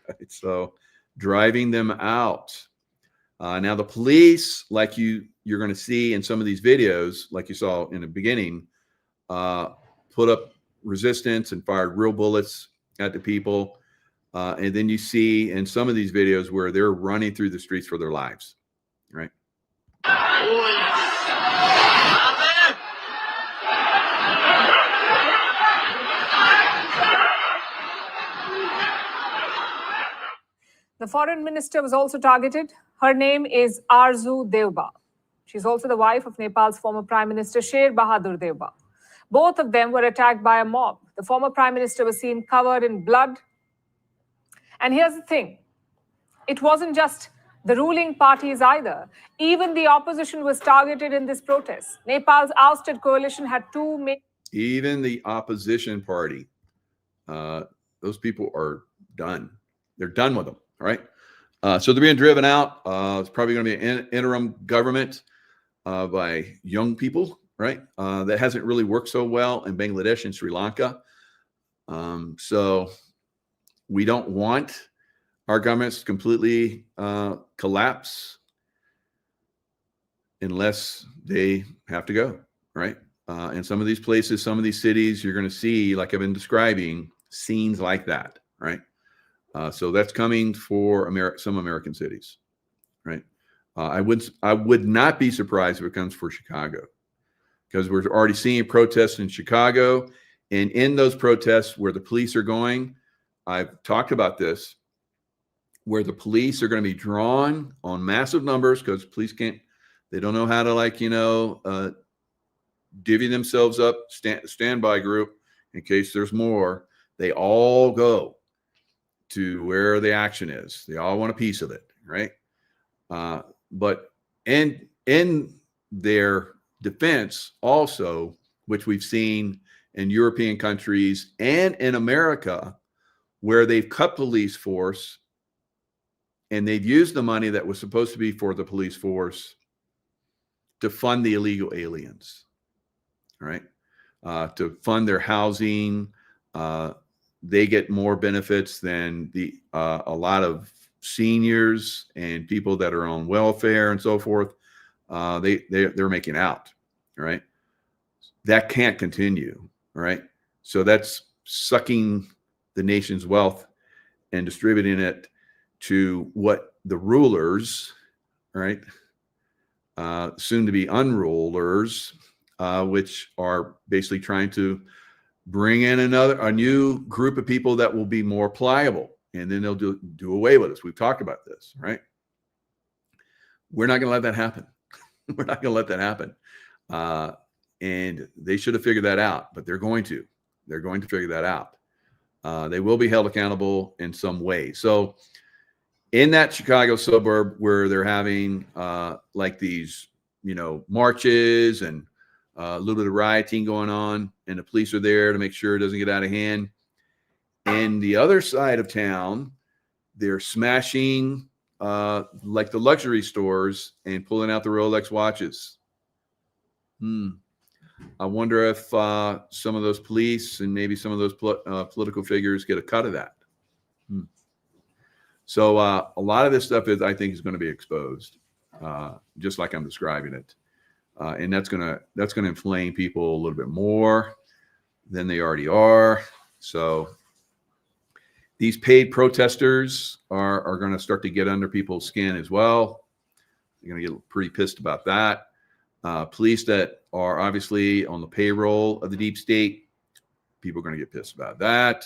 Right? So driving them out. Now the police, like you're going to see in some of these videos, like you saw in the beginning, put up resistance and fired real bullets at the people. And then you see in some of these videos where they're running through the streets for their lives. Right? The foreign minister was also targeted. Her name is Arzu Devba. She's also the wife of Nepal's former Prime Minister Sher Bahadur Devba. Both of them were attacked by a mob. The former Prime Minister was seen covered in blood. And here's the thing. It wasn't just the ruling parties either. Even the opposition was targeted in this protest. Nepal's ousted coalition had two main... Even the opposition party, those people are done. They're done with them, right? So they're being driven out. It's probably going to be an interim government by young people, right? That hasn't really worked so well in Bangladesh and Sri Lanka. So we don't want our governments to completely collapse unless they have to go, right? In some of these places, some of these cities, you're going to see, like I've been describing, scenes like that, right? So that's coming for some American cities, right? I would not be surprised if it comes for Chicago, because we're already seeing protests in Chicago, and in those protests where the police are going, I've talked about this, where the police are going to be drawn on massive numbers because police they don't know how to divvy themselves up, standby group in case there's more. They all go to where the action is. They all want a piece of it, right? But in their defense also, which we've seen in European countries and in America, where they've cut police force and they've used the money that was supposed to be for the police force to fund the illegal aliens, right? To fund their housing. They get more benefits than a lot of seniors and people that are on welfare and so forth. They're making out, right? That can't continue, right? So that's sucking the nation's wealth and distributing it to what the rulers, right, soon to be unrulers, which are basically trying to bring in a new group of people that will be more pliable, and then they'll do away with us. We've talked about this, right? We're not going to let that happen. We're not going to let that happen. And they should have figured that out, but they're going to. They're going to figure that out. They will be held accountable in some way. So in that Chicago suburb where they're having like these, marches and a little bit of rioting going on, and the police are there to make sure it doesn't get out of hand. And the other side of town, they're smashing like the luxury stores and pulling out the Rolex watches. I wonder if some of those police and maybe some of those political figures get a cut of that. So a lot of this stuff I think is going to be exposed, just like I'm describing it. And that's gonna inflame people a little bit more than they already are. So these paid protesters are going to start to get under people's skin as well. They're going to get pretty pissed about that. Police that are obviously on the payroll of the deep state, people are going to get pissed about that.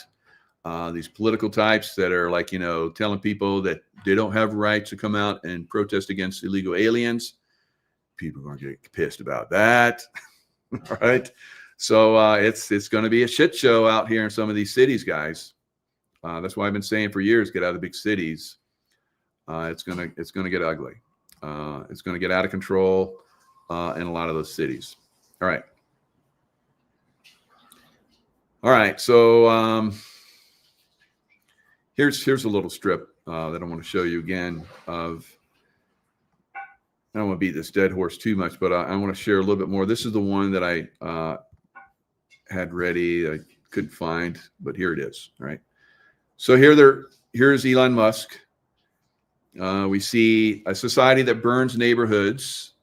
These political types that are like, telling people that they don't have rights to come out and protest against illegal aliens, people are going to get pissed about that. All right. So it's going to be a shit show out here in some of these cities, guys. That's why I've been saying for years, get out of the big cities. It's gonna get ugly. It's gonna get out of control in a lot of those cities. All right. So here's a little strip that I want to show you again of. I don't want to beat this dead horse too much, but I want to share a little bit more. This is the one that I had ready. I couldn't find, but here it is. All right. So here's Elon Musk. We see a society that burns neighborhoods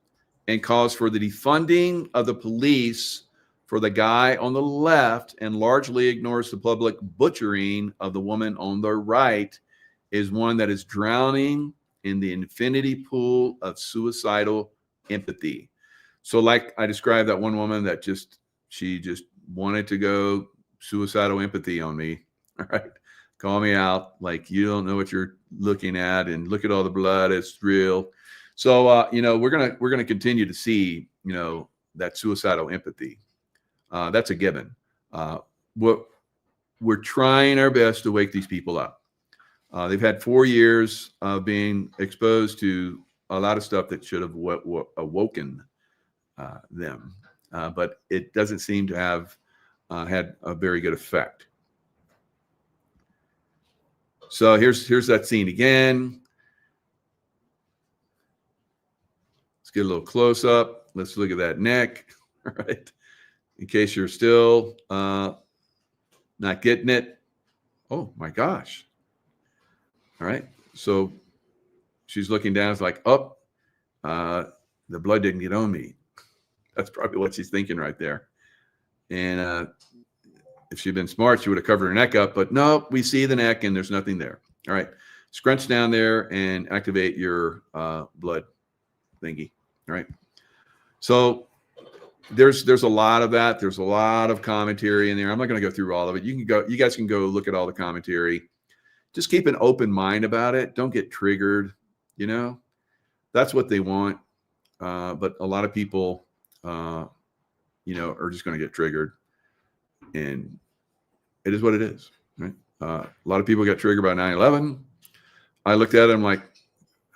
and calls for the defunding of the police for the guy on the left, and largely ignores the public butchering of the woman on the right, is one that is drowning in the infinity pool of suicidal empathy. So like I described that one woman that she just wanted to go suicidal empathy on me. All right. Call me out. Like, you don't know what you're looking at, and look at all the blood. It's real. So, we're going to continue to see, that suicidal empathy. That's a given. We're trying our best to wake these people up. They've had 4 years of being exposed to a lot of stuff that should have awoken them, but it doesn't seem to have had a very good effect. So here's that scene again. Let's get a little close up. Let's look at that neck. All right. In case you're still not getting it. Oh my gosh. All right. So she's looking down. It's like, oh, the blood didn't get on me. That's probably what she's thinking right there. And if she'd been smart, she would have covered her neck up. But no, we see the neck and there's nothing there. All right. Scrunch down there and activate your blood thingy. All right. So there's a lot of that. There's a lot of commentary in there. I'm not going to go through all of it. You guys can go look at all the commentary. Just keep an open mind about it. Don't get triggered. That's what they want. But a lot of people, are just going to get triggered, and it is what it is. Right? A lot of people got triggered by 9/11. I looked at it. I'm like,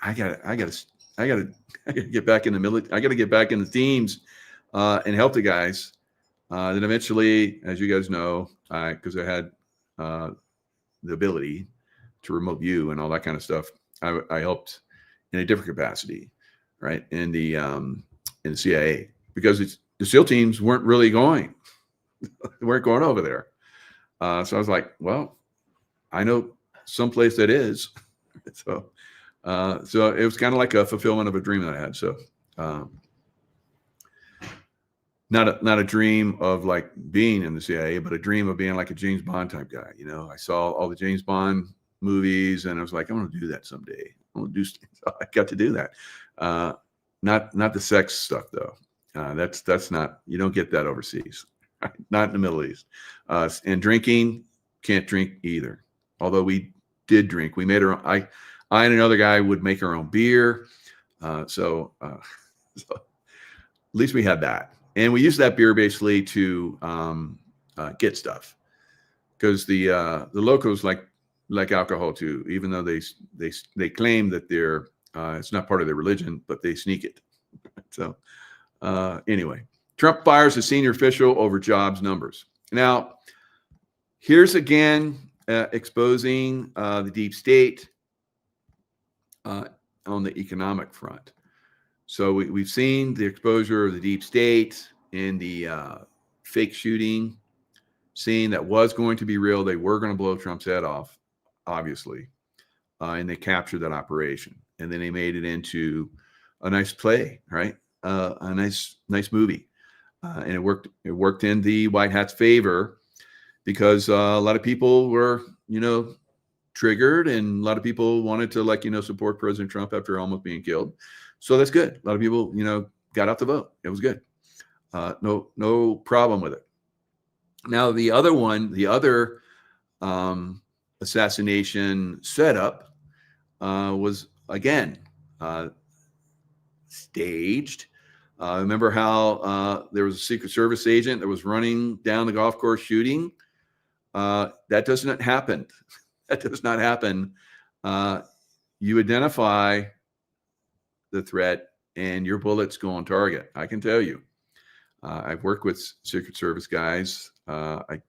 I gotta get back in the military. I got to get back in the teams and help the guys. Then eventually, as you guys know, because I had the ability to remote view and all that kind of stuff, I helped in a different capacity, right? In the CIA, because the SEAL teams weren't really going, they weren't going over there. So I was like, well, I know someplace that is. So it was kind of like a fulfillment of a dream that I had. So not a dream of like being in the CIA, but a dream of being like a James Bond type guy. I saw all the James Bond movies, and I was like, I want to do that someday. I want to do. I got to do that. Not the sex stuff though. That's not. You don't get that overseas. Not in the Middle East. And drinking, can't drink either. Although we did drink. We made our own. I and another guy would make our own beer. So at least we had that. And we used that beer basically to get stuff, because the locals like alcohol too, even though they claim that they're it's not part of their religion, but they sneak it. So anyway, Trump fires a senior official over jobs numbers. Now, here's again exposing the deep state on the economic front. So we've seen the exposure of the deep state in the fake shooting scene that was going to be real. They were going to blow Trump's head off, obviously, and they captured that operation. And then they made it into a nice play, right? A nice movie, and it worked. It worked in the White Hat's favor, because a lot of people were, triggered, and a lot of people wanted to support President Trump after almost being killed. So that's good. A lot of people, got out to vote. It was good. No problem with it. Now the other assassination setup was again staged. Remember how there was a Secret Service agent that was running down the golf course shooting? That does not happen. That does not happen. You identify the threat and your bullets go on target. I can tell you. I've worked with Secret Service guys. I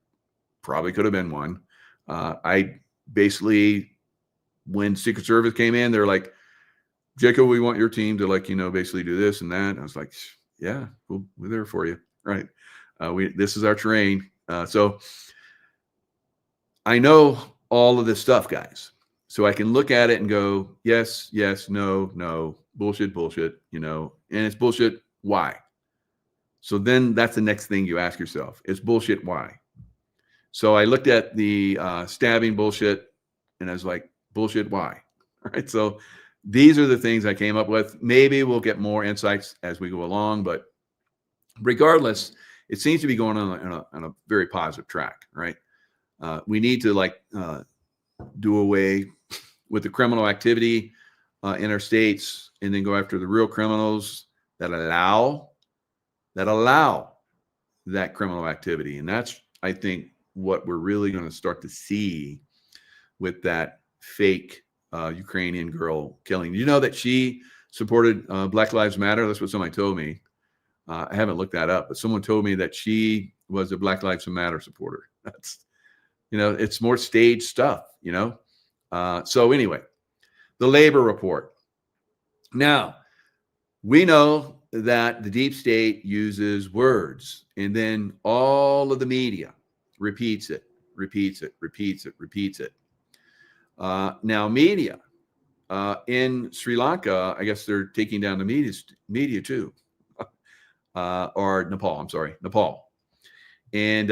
probably could have been one. I basically, when Secret Service came in, they're like, Jaco, we want your team to basically do this and that. And I was like, yeah, we're there for you. Right. This is our terrain. So I know all of this stuff, guys. So I can look at it and go, yes, yes, no, no, bullshit, bullshit, and it's bullshit. Why? So then that's the next thing you ask yourself. It's bullshit. Why? So I looked at the stabbing bullshit and I was like, bullshit. Why? All right. So these are the things I came up with. Maybe we'll get more insights as we go along, but regardless, it seems to be going on a very positive track, right? We need to do away with the criminal activity in our states and then go after the real criminals that allow that criminal activity. And that's, I think, what we're really going to start to see with that fake Ukrainian girl killing. You know that she supported Black Lives Matter? That's what somebody told me. I haven't looked that up, but someone told me that she was a Black Lives Matter supporter. That's, it's more staged stuff, So anyway, the labor report. Now, we know that the deep state uses words, and then all of the media repeats it. Now, media in Sri Lanka, I guess they're taking down the media too, or Nepal. I'm sorry, Nepal. And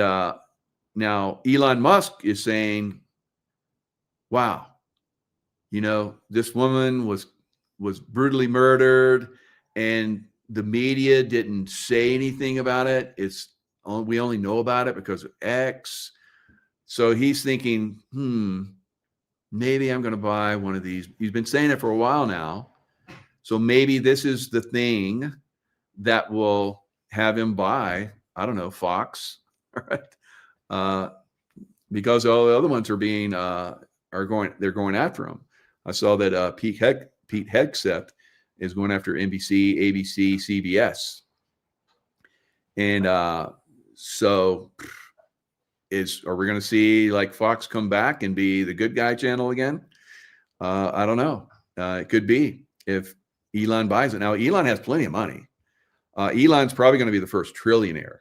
now Elon Musk is saying, "Wow, this woman was brutally murdered, and the media didn't say anything about it. We only know about it because of X." So he's thinking, maybe I'm going to buy one of these. He's been saying it for a while now. So maybe this is the thing that will have him buy, I don't know, Fox, right? Because all the other ones are going after him. I saw that Pete Hegseth is going after NBC, ABC, CBS. And so are we going to see Fox come back and be the good guy channel again? I don't know. It could be if Elon buys it. Now, Elon has plenty of money. Elon's probably going to be the first trillionaire.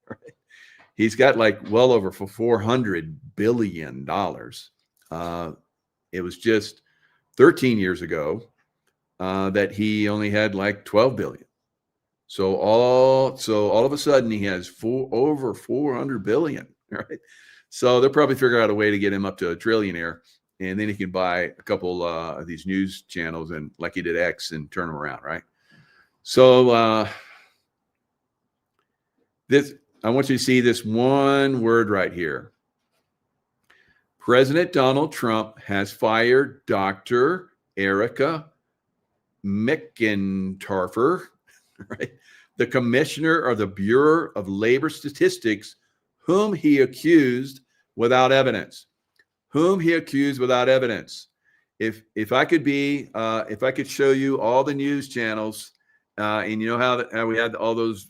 Right? He's got well over $400 billion. It was just 13 years ago that he only had 12 billion. So all of a sudden he has over 400 billion, right? So they'll probably figure out a way to get him up to a trillionaire, and then he can buy a couple of these news channels and like he did X and turn them around, right? So I want you to see this one word right here. President Donald Trump has fired Dr. Erica McIntyre, right? The commissioner of the Bureau of Labor Statistics, whom he accused without evidence. If I could show you all the news channels, and how we had all those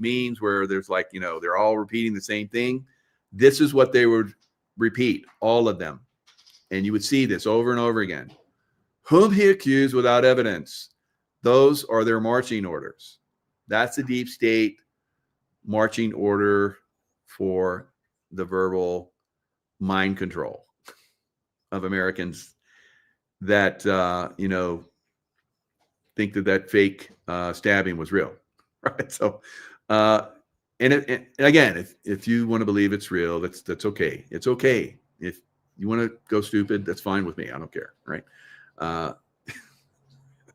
memes where there's they're all repeating the same thing. This is what they would repeat, all of them, and you would see this over and over again. Whom he accused without evidence. Those are their marching orders. That's the deep state marching order for the verbal mind control of Americans that, think that fake stabbing was real. Right. So, and again, if you want to believe it's real, that's okay. It's okay. If you want to go stupid, that's fine with me. I don't care. Right.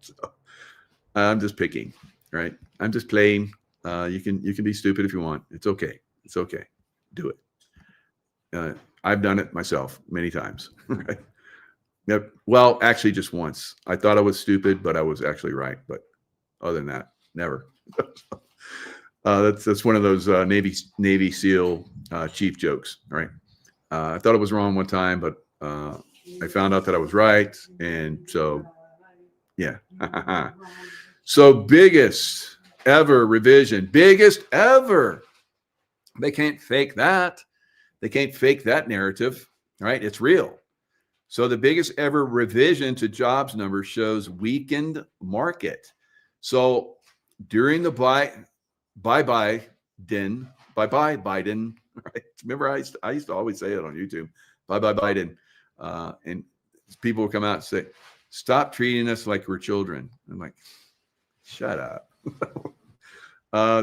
So I'm just picking, right? I'm just playing. You can be stupid if you want. It's okay. It's okay. Do it. I've done it myself many times. Right? Yep. Well, actually, just once. I thought I was stupid, but I was actually right. But other than that, never. That's one of those Navy SEAL chief jokes, right? I thought it was wrong one time, but I found out that I was right, and so yeah. So biggest ever revision, biggest ever. They can't fake that. They can't fake that narrative, right? It's real. So the biggest ever revision to jobs numbers shows weakened market. So during the bye-bye Biden, right? Remember, I used to always say it on YouTube, bye-bye Biden. And people will come out and say, stop treating us like we're children. I'm like, shut up.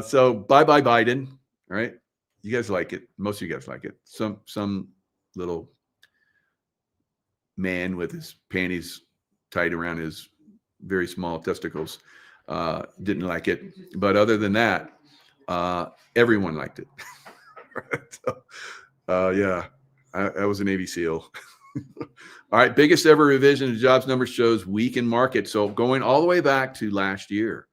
So bye-bye Biden, all right? You guys like it. Most of you guys like it. Some little man with his panties tied around his very small testicles didn't like it. But other than that, everyone liked it. So, yeah, I was a Navy SEAL. All right, biggest ever revision to jobs numbers shows weakened market. So going all the way back to last year.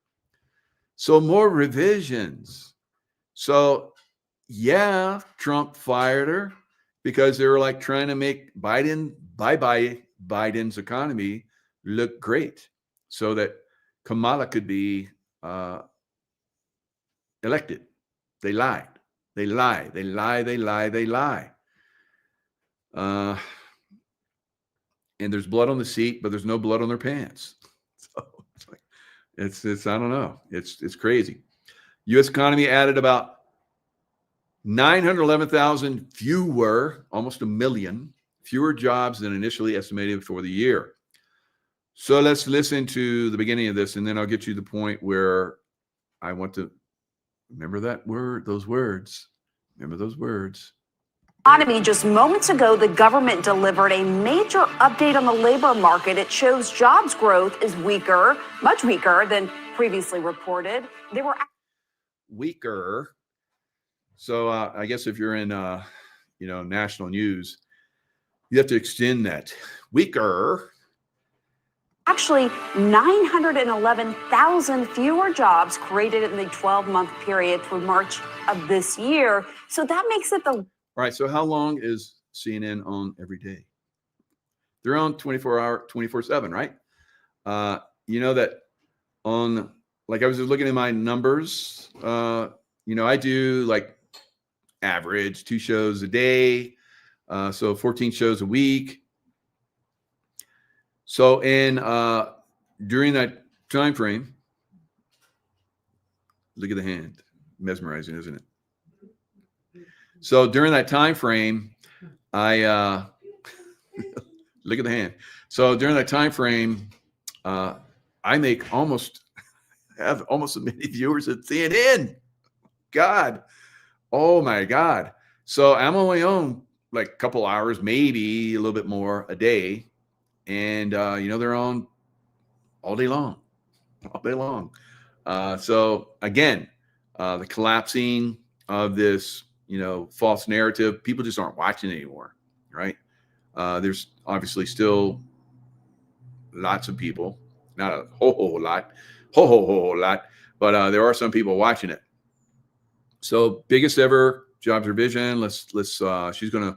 So more revisions. So yeah, Trump fired her because they were like trying to make Biden's economy look great so that Kamala could be elected. They lied. They lie. They lie. They lie. They lie. And there's blood on the seat, but there's no blood on their pants. So it's like, it's I don't know. It's crazy. U.S. economy added about 911,000 fewer, almost a million, fewer jobs than initially estimated for the year. So let's listen to the beginning of this, and then I'll get you to the point where I want to remember that word, those words. Remember those words. Economy. Just moments ago, the government delivered a major update on the labor market. It shows jobs growth is weaker, much weaker than previously reported. They were weaker. So I guess if you're in, national news, you have to extend that. Weaker. actually 911,000 fewer jobs created in the 12-month period through March of this year. So that makes it the... All right. So how long is CNN on every day? They're on 24/7, right? You know that on, like I was just looking at my numbers, I do like average 2 shows a day. So 14 shows a week. So during that time frame, look at the hand, mesmerizing, isn't it? So during that time frame, I look at the hand. So during that time frame, I have almost as many viewers as CNN. God, oh my God. So I'm only on like a couple hours, maybe a little bit more a day. And, they're on all day long. So again, the collapsing of this, false narrative, people just aren't watching anymore, right? There's obviously still lots of people, not a whole lot, but there are some people watching it. So biggest ever jobs revision. Let's she's going to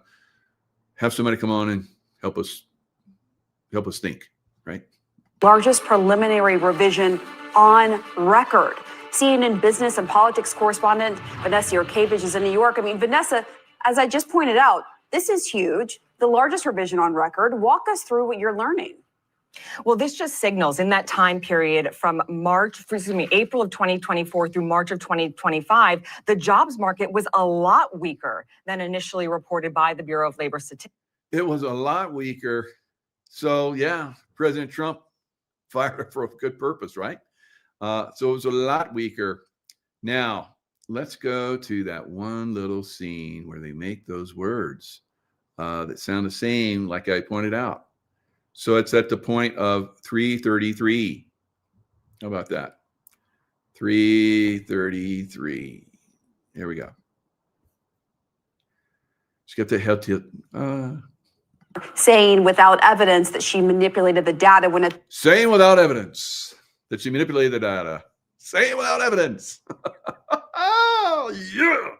have somebody come on and help us think, right? Largest preliminary revision on record. CNN business and politics correspondent Vanessa Yurkevich is in New York. I mean, Vanessa, as I just pointed out, this is huge. The largest revision on record. Walk us through what you're learning. Well, this just signals in that time period from April of 2024 through March of 2025, the jobs market was a lot weaker than initially reported by the Bureau of Labor Statistics. It was a lot weaker. So yeah, President Trump fired her for a good purpose, right? So it was a lot weaker. Now, let's go to that one little scene where they make those words that sound the same, like I pointed out. So it's at the point of 333. How about that? 333. Here we go. Just get the hell to saying without evidence that she manipulated the data when it... Saying without evidence that she manipulated the data. Say it without evidence. Oh, yeah.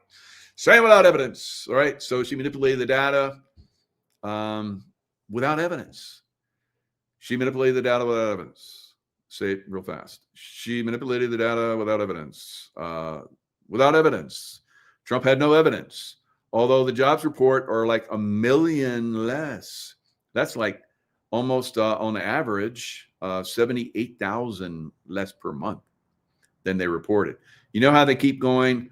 Say it without evidence. All right. So she manipulated the data without evidence. She manipulated the data without evidence. Say it real fast. She manipulated the data without evidence. Without evidence. Trump had no evidence. Although the jobs report are like 1 million less. That's like almost on average 78,000 less per month than they reported. You know how they keep going?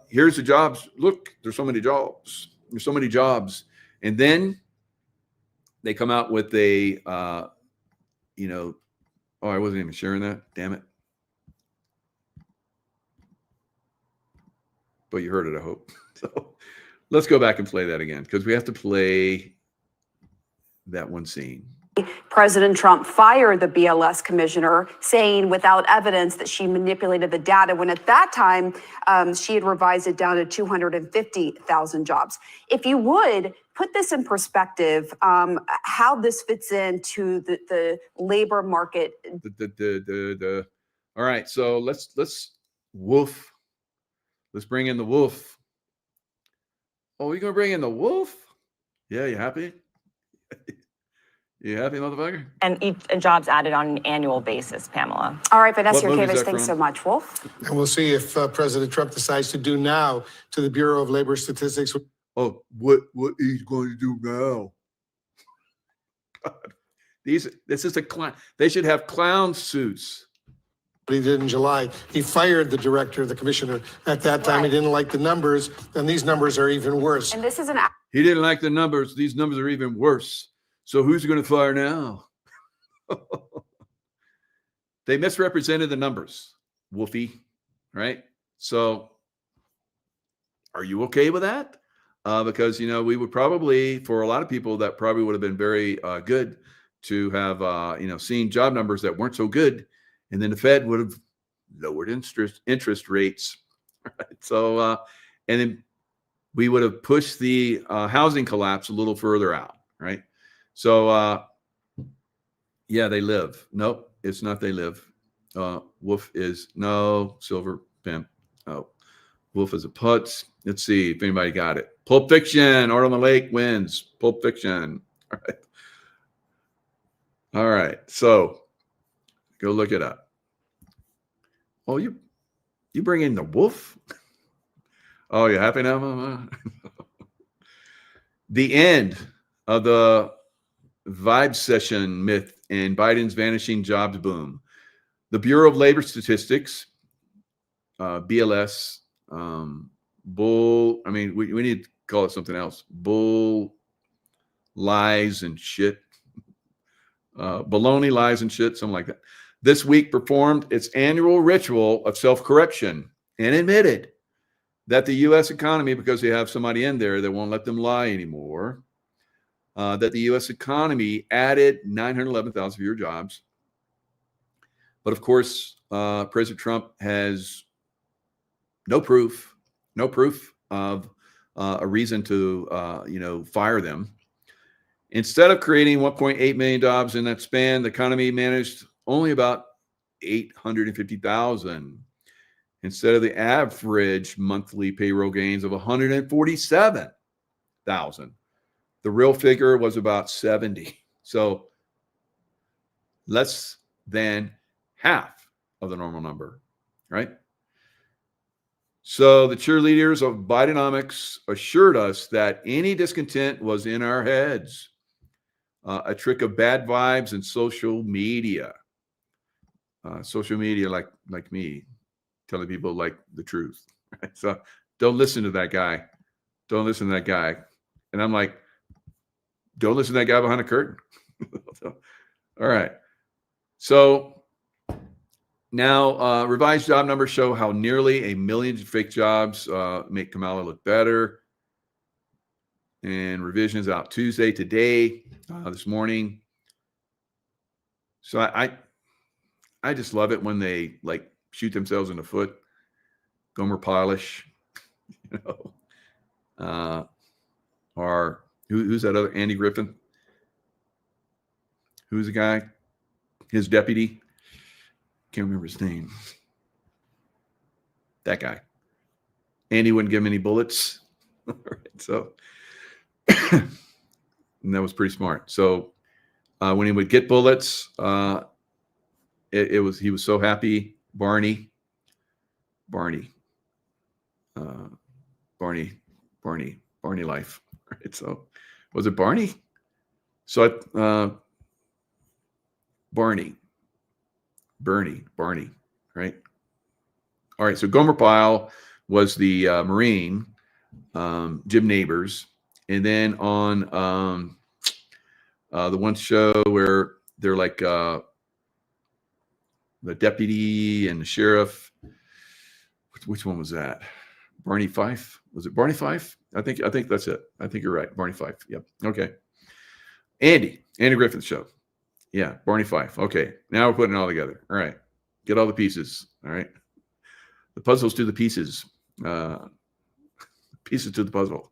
Here's the jobs. Look, there's so many jobs. There's so many jobs. And then they come out with a, oh, I wasn't even sharing that. Damn it. But you heard it, I hope. So let's go back and play that again because we have to play that one scene. President Trump fired the BLS commissioner, saying without evidence that she manipulated the data, when at that time she had revised it down to 250,000 jobs. If you would put this in perspective, how this fits into the labor market. All right, so let's wolf. Let's bring in the wolf. Oh, you gonna bring in the wolf? Yeah, you happy? You happy, motherfucker? And jobs added on an annual basis, Pamela. All right, Vanessa What movie is Yurkevich, that thanks from? so much, Wolf. And we'll see if President Trump decides to do now to the Bureau of Labor Statistics. Oh, what he's going to do now? God, this is a clown. They should have clown suits. What he did in July, he fired the director, the commissioner. At that time, he didn't like the numbers, and these numbers are even worse. And this is an He didn't like the numbers. These numbers are even worse. So who's going to fire now? They misrepresented the numbers, Wolfie, right? So are you okay with that? Because, we would probably, for a lot of people, that probably would have been very good to have, seen job numbers that weren't so good. And then the Fed would have lowered interest rates. Right? So, and then we would have pushed the housing collapse a little further out, right? So, yeah, they live. Nope, it's not they live. Wolf is no silver pimp. Oh, Wolf is a putz. Let's see if anybody got it. Pulp Fiction. Art on the Lake wins. Pulp Fiction. All right. All right. So go look it up. Oh, you bring in the wolf? Oh, you happy now, Mama? The end of the vibe session myth and Biden's vanishing jobs boom. The Bureau of Labor Statistics, BLS, bull. I mean, we need to call it something else. Bull, lies and shit. Baloney, lies and shit, something like that. This week performed its annual ritual of self-correction and admitted that the U.S. economy, because they have somebody in there that won't let them lie anymore, that the U.S. economy added 911,000 fewer jobs. But of course, President Trump has no proof of a reason to, fire them. Instead of creating 1.8 million jobs in that span, the economy managed only about 850,000 instead of the average monthly payroll gains of 147,000. The real figure was about 70. So less than half of the normal number, right? So the cheerleaders of Bidenomics assured us that any discontent was in our heads, a trick of bad vibes and social media. Social media, like me, telling people like the truth. Right? So don't listen to that guy. Don't listen to that guy. And I'm like, don't listen to that guy behind a curtain. So, all right. So now revised job numbers show how nearly 1 million fake jobs make Kamala look better. And revisions out Tuesday, today, this morning. So I just love it when they like shoot themselves in the foot. Gomer Polish, or who's that other Andy Griffin? Who's the guy? His deputy? Can't remember his name. That guy. And he wouldn't give him any bullets. So, and that was pretty smart. So when he would get bullets, he was so happy. Barney life. Right? So was it Barney? So Bernie, right? All right. So Gomer Pyle was the Marine, Jim Neighbors. And then on the one show where they're like the deputy and the sheriff, which one was that? Barney Fife? Was it Barney Fife? I think that's it. I think you're right. Barney Fife. Yep. Okay. Andy Griffith Show. Yeah, Barney Fife. Okay. Now we're putting it all together. All right. Get all the pieces. All right. The puzzles to the pieces. Pieces to the puzzle.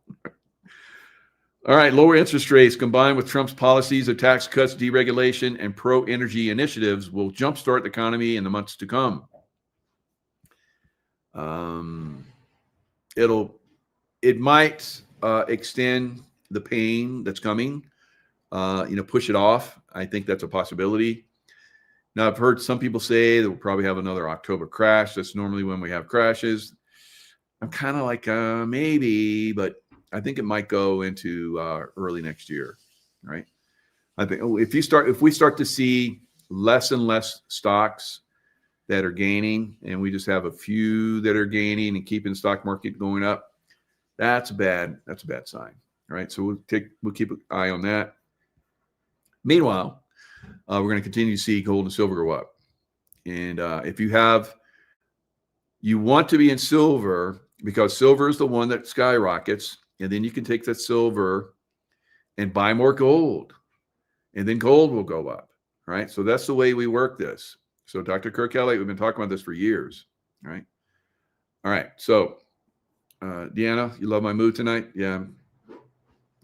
All right. Lower interest rates combined with Trump's policies of tax cuts, deregulation, and pro-energy initiatives will jumpstart the economy in the months to come. It might extend the pain that's coming, push it off. I think that's a possibility. Now, I've heard some people say that we'll probably have another October crash. That's normally when we have crashes. I'm kind of like, maybe, but I think it might go into early next year, right? I think if we start to see less and less stocks that are gaining, and we just have a few that are gaining and keeping the stock market going up, that's a bad sign, right? So we'll keep an eye on that. Meanwhile, we're going to continue to see gold and silver go up. And if you want to be in silver, because silver is the one that skyrockets, and then you can take that silver and buy more gold, and then gold will go up, right? So that's the way we work this. So Dr. Kirk Kelly, we've been talking about this for years, right? All right. So Deanna, you love my mood tonight? Yeah.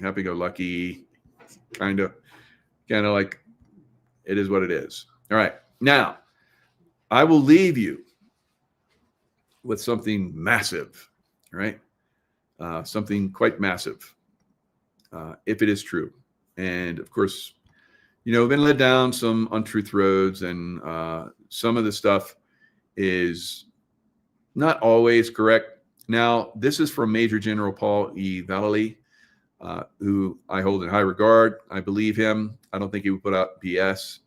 Happy-go-lucky, kind of like it is what it is. All right. Now, I will leave you with something massive, right? Something quite massive, if it is true. And of course, we've been led down some untruth roads, and some of the stuff is not always correct. Now, this is from Major General Paul E. Vallely, who I hold in high regard. I believe him. I don't think he would put out BS.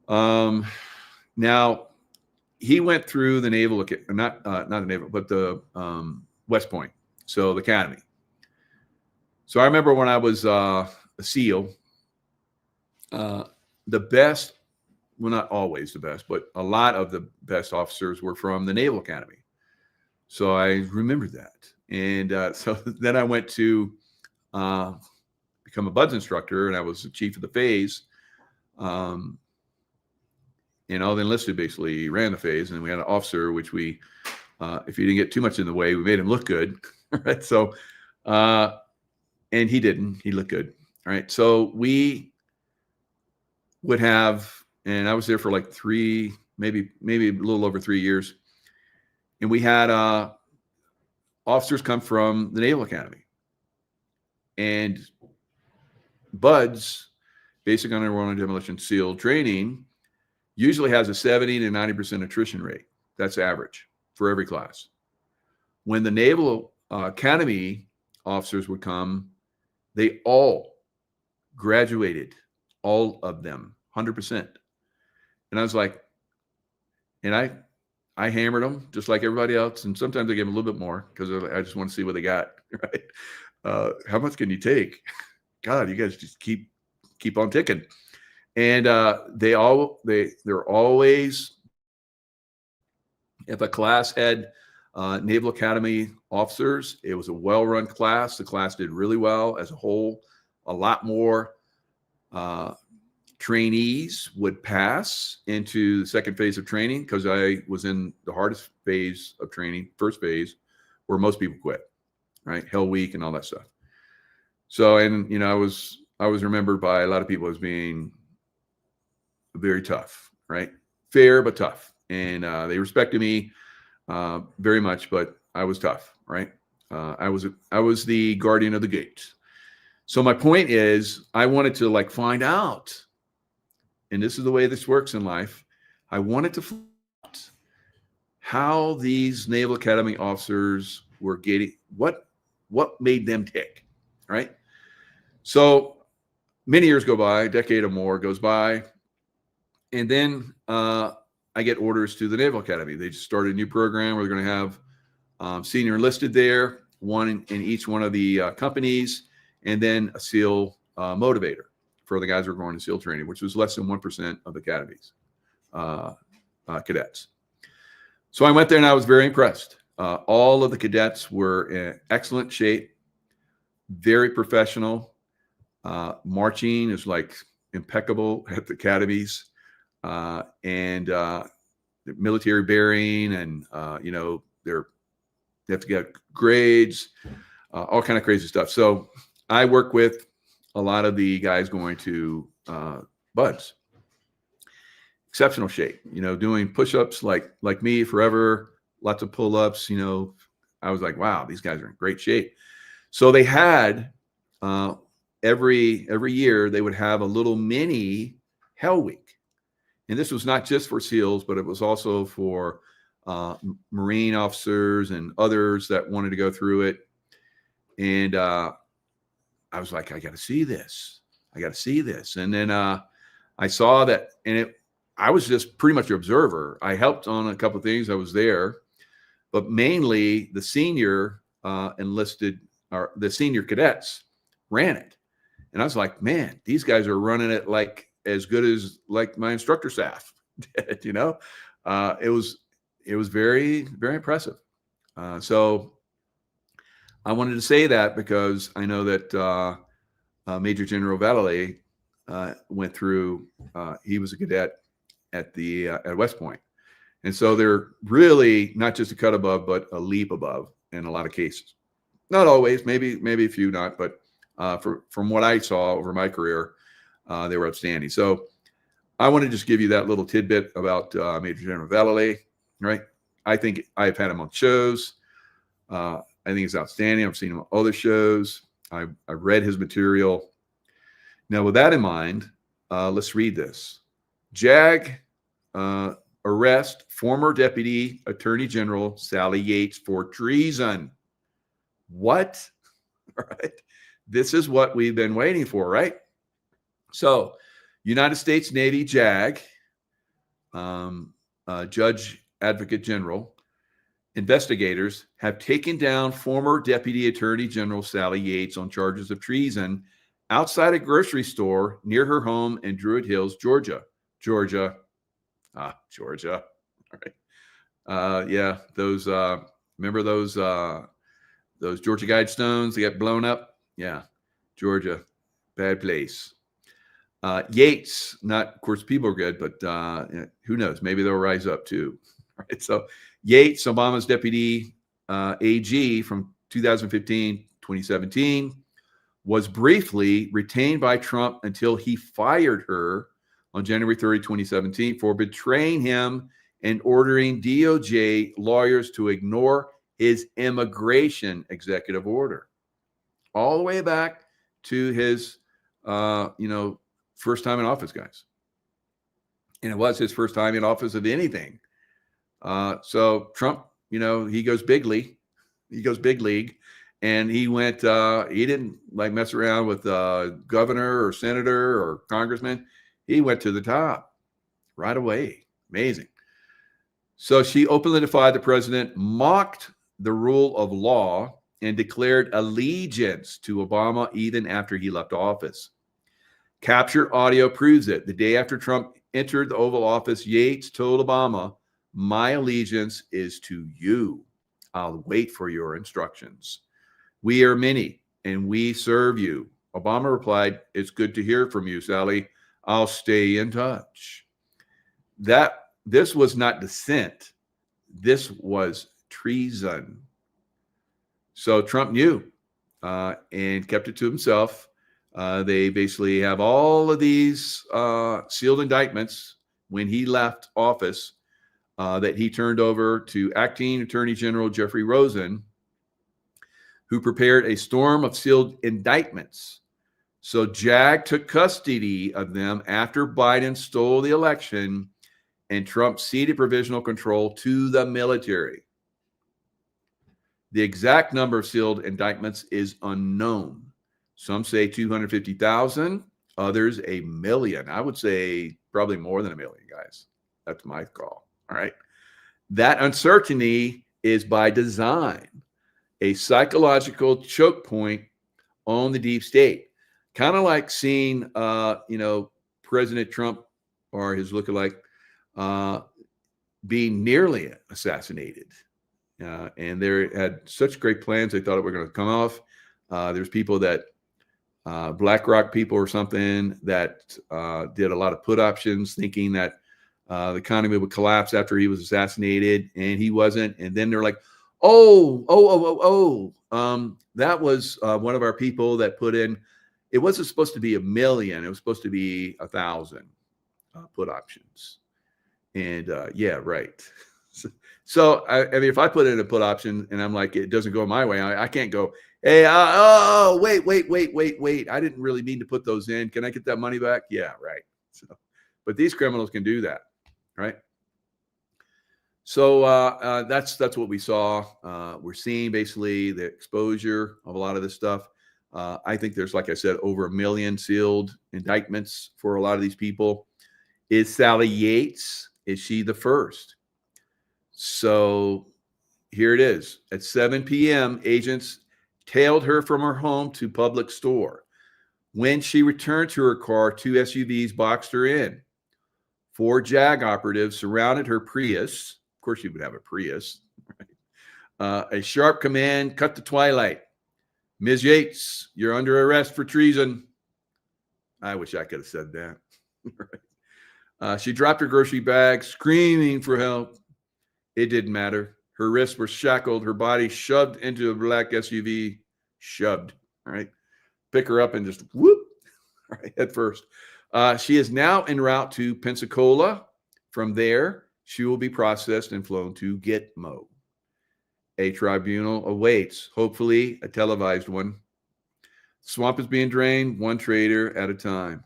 Now, he went through the naval, not the naval, but the West Point, so the academy. So I remember when I was a SEAL, the best, well, not always the best, but a lot of the best officers were from the Naval Academy. So I remembered that. And so then I went to become a BUDS instructor, and I was the chief of the phase. And all the enlisted basically ran the phase, and we had an officer, which we, if he didn't get too much in the way, we made him look good. Right. So, and he didn't, he looked good. All right. So we would have, and I was there for like maybe a little over 3 years. And we had officers come from the Naval Academy. And BUDS, Basic Underwater Demolition SEAL training, usually has a 70 to 90% attrition rate. That's average for every class. When the Naval Academy officers would come, they all graduated, all of them, 100%. And I was like, and I hammered them just like everybody else. And sometimes I gave them a little bit more because I just want to see what they got, right? How much can you take? God, you guys just keep on ticking. And they're always, if a class had Naval Academy officers, it was a well-run class. The class did really well as a whole. A lot more trainees would pass into the second phase of training because I was in the hardest phase of training, first phase, where most people quit, right? Hell Week and all that stuff. So, and I was remembered by a lot of people as being very tough, right? Fair but tough, and they respected me. very much, but I was tough, right? I was the guardian of the gate. So my point is, I wanted to like find out, and this is the way this works in life. I wanted to find out how these Naval Academy officers were getting, what made them tick, right? So many years go by, a decade or more goes by, and then I get orders to the Naval Academy. They just started a new program where they're going to have senior enlisted there, one in each one of the companies, and then a SEAL motivator for the guys who are going to SEAL training, which was less than 1% of the academies cadets. So I went there and I was very impressed. All of the cadets were in excellent shape, very professional. Marching is like impeccable at the academies, and military bearing, and they have to get grades, all kind of crazy stuff. So I work with a lot of the guys going to BUD/S. Exceptional shape, doing push-ups like me forever, lots of pull-ups. I was like, wow, these guys are in great shape. So they had every year they would have a little mini Hell Week, and this was not just for SEALs, but it was also for Marine officers and others that wanted to go through it. And I was like, I got to see this. And then I saw that, and I was just pretty much an observer. I helped on a couple of things. I was there, but mainly the senior enlisted, or the senior cadets ran it. And I was like, man, these guys are running it like as good as like my instructor staff did, It was very, very impressive. So I wanted to say that because I know that Major General Vallely went through, he was a cadet at West Point. And so they're really not just a cut above, but a leap above in a lot of cases. Not always, maybe a few not, but from what I saw over my career, they were outstanding. So I want to just give you that little tidbit about Major General Vallely, right? I think I've had him on shows. I think he's outstanding. I've seen him on other shows. I read his material. Now, with that in mind, let's read this. JAG arrest former Deputy Attorney General Sally Yates for treason. What? All right. This is what we've been waiting for, right? So, United States Navy JAG, Judge Advocate General, investigators have taken down former Deputy Attorney General Sally Yates on charges of treason outside a grocery store near her home in Druid Hills, Georgia. Georgia. Georgia. All right. Yeah, those, remember those Georgia Guidestones that got blown up? Yeah, Georgia. Bad place. Yates, not, of course, people are good, but who knows? Maybe they'll rise up too. All right. So Yates, Obama's deputy AG from 2015, 2017, was briefly retained by Trump until he fired her on January 30, 2017 for betraying him and ordering DOJ lawyers to ignore his immigration executive order. All the way back to his, first time in office, guys. And it was his first time in office of anything. So Trump, he goes big league. And he went, he didn't like mess around with governor or senator or congressman. He went to the top right away. Amazing. So she openly defied the president, mocked the rule of law, and declared allegiance to Obama even after he left office. Capture audio proves it. The day after Trump entered the Oval Office, Yates told Obama, "My allegiance is to you. I'll wait for your instructions. We are many, and we serve you." Obama replied, "It's good to hear from you, Sally. I'll stay in touch." This was not dissent. This was treason. So Trump knew and kept it to himself. They basically have all of these sealed indictments when he left office that he turned over to Acting Attorney General Jeffrey Rosen, who prepared a storm of sealed indictments. So JAG took custody of them after Biden stole the election and Trump ceded provisional control to the military. The exact number of sealed indictments is unknown. Some say 250,000, others 1 million. I would say probably more than 1 million, guys. That's my call. All right. That uncertainty is by design, a psychological choke point on the deep state. Kind of like seeing, President Trump or his lookalike being nearly assassinated. And they had such great plans. They thought it were going to come off. There's people that, BlackRock people or something that did a lot of put options thinking that the economy would collapse after he was assassinated, and he wasn't. And then they're like, that was one of our people that put in, it wasn't supposed to be 1 million. It was supposed to be 1,000 put options. And yeah, right. So, I mean, if I put in a put option and I'm like, it doesn't go my way, I can't go, hey, wait. I didn't really mean to put those in. Can I get that money back? Yeah, right. So, but these criminals can do that, right? So that's what we saw. We're seeing basically the exposure of a lot of this stuff. I think there's, like I said, over 1 million sealed indictments for a lot of these people. Is Sally Yates, is she the first? So here it is. At 7 p.m., agents tailed her from her home to public store. When she returned to her car, 2 SUVs boxed her in. 4 JAG operatives surrounded her Prius. Of course, she would have a Prius. Right? A sharp command cut the twilight. Ms. Yates, you're under arrest for treason. I wish I could have said that. Right? She dropped her grocery bag, screaming for help. It didn't matter. Her wrists were shackled, her body shoved into a black SUV. Shoved. All right. Pick her up and just whoop. All right, at first. She is now en route to Pensacola. From there, she will be processed and flown to Gitmo. A tribunal awaits, hopefully a televised one. Swamp is being drained, one trader at a time.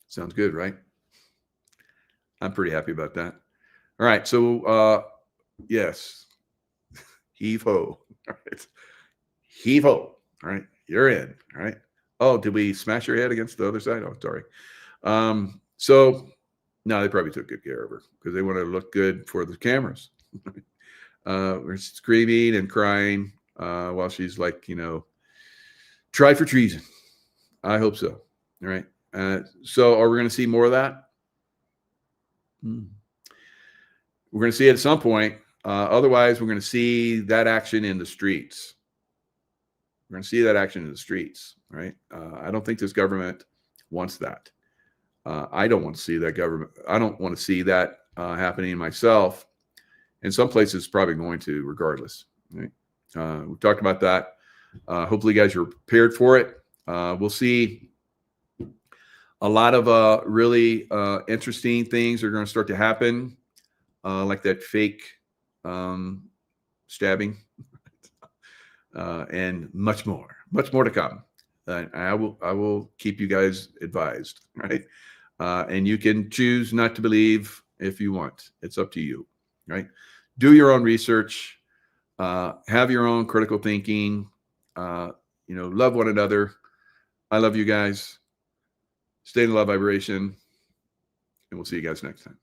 Sounds good, right? I'm pretty happy about that. All right, so yes, heave ho. All right, heave ho. All right, you're in. All right. Oh, did we smash her head against the other side? Oh, sorry. So no, they probably took good care of her because they want to look good for the cameras. We're screaming and crying while she's like, tried for treason. I hope so. All right. So are we going to see more of that? We're going to see it at some point. Otherwise, we're going to see that action in the streets. We're going to see that action in the streets, right? I don't think this government wants that. I don't want to see that government. I don't want to see that happening myself. In some places, it's probably going to, regardless. Right? We talked about that. Hopefully, you guys are prepared for it. We'll see a lot of really interesting things are going to start to happen, like that fake stabbing, and much more to come. I will keep you guys advised, right? And you can choose not to believe if you want. It's up to you, right? Do your own research, have your own critical thinking, love one another. I love you guys. Stay in the love vibration, and we'll see you guys next time.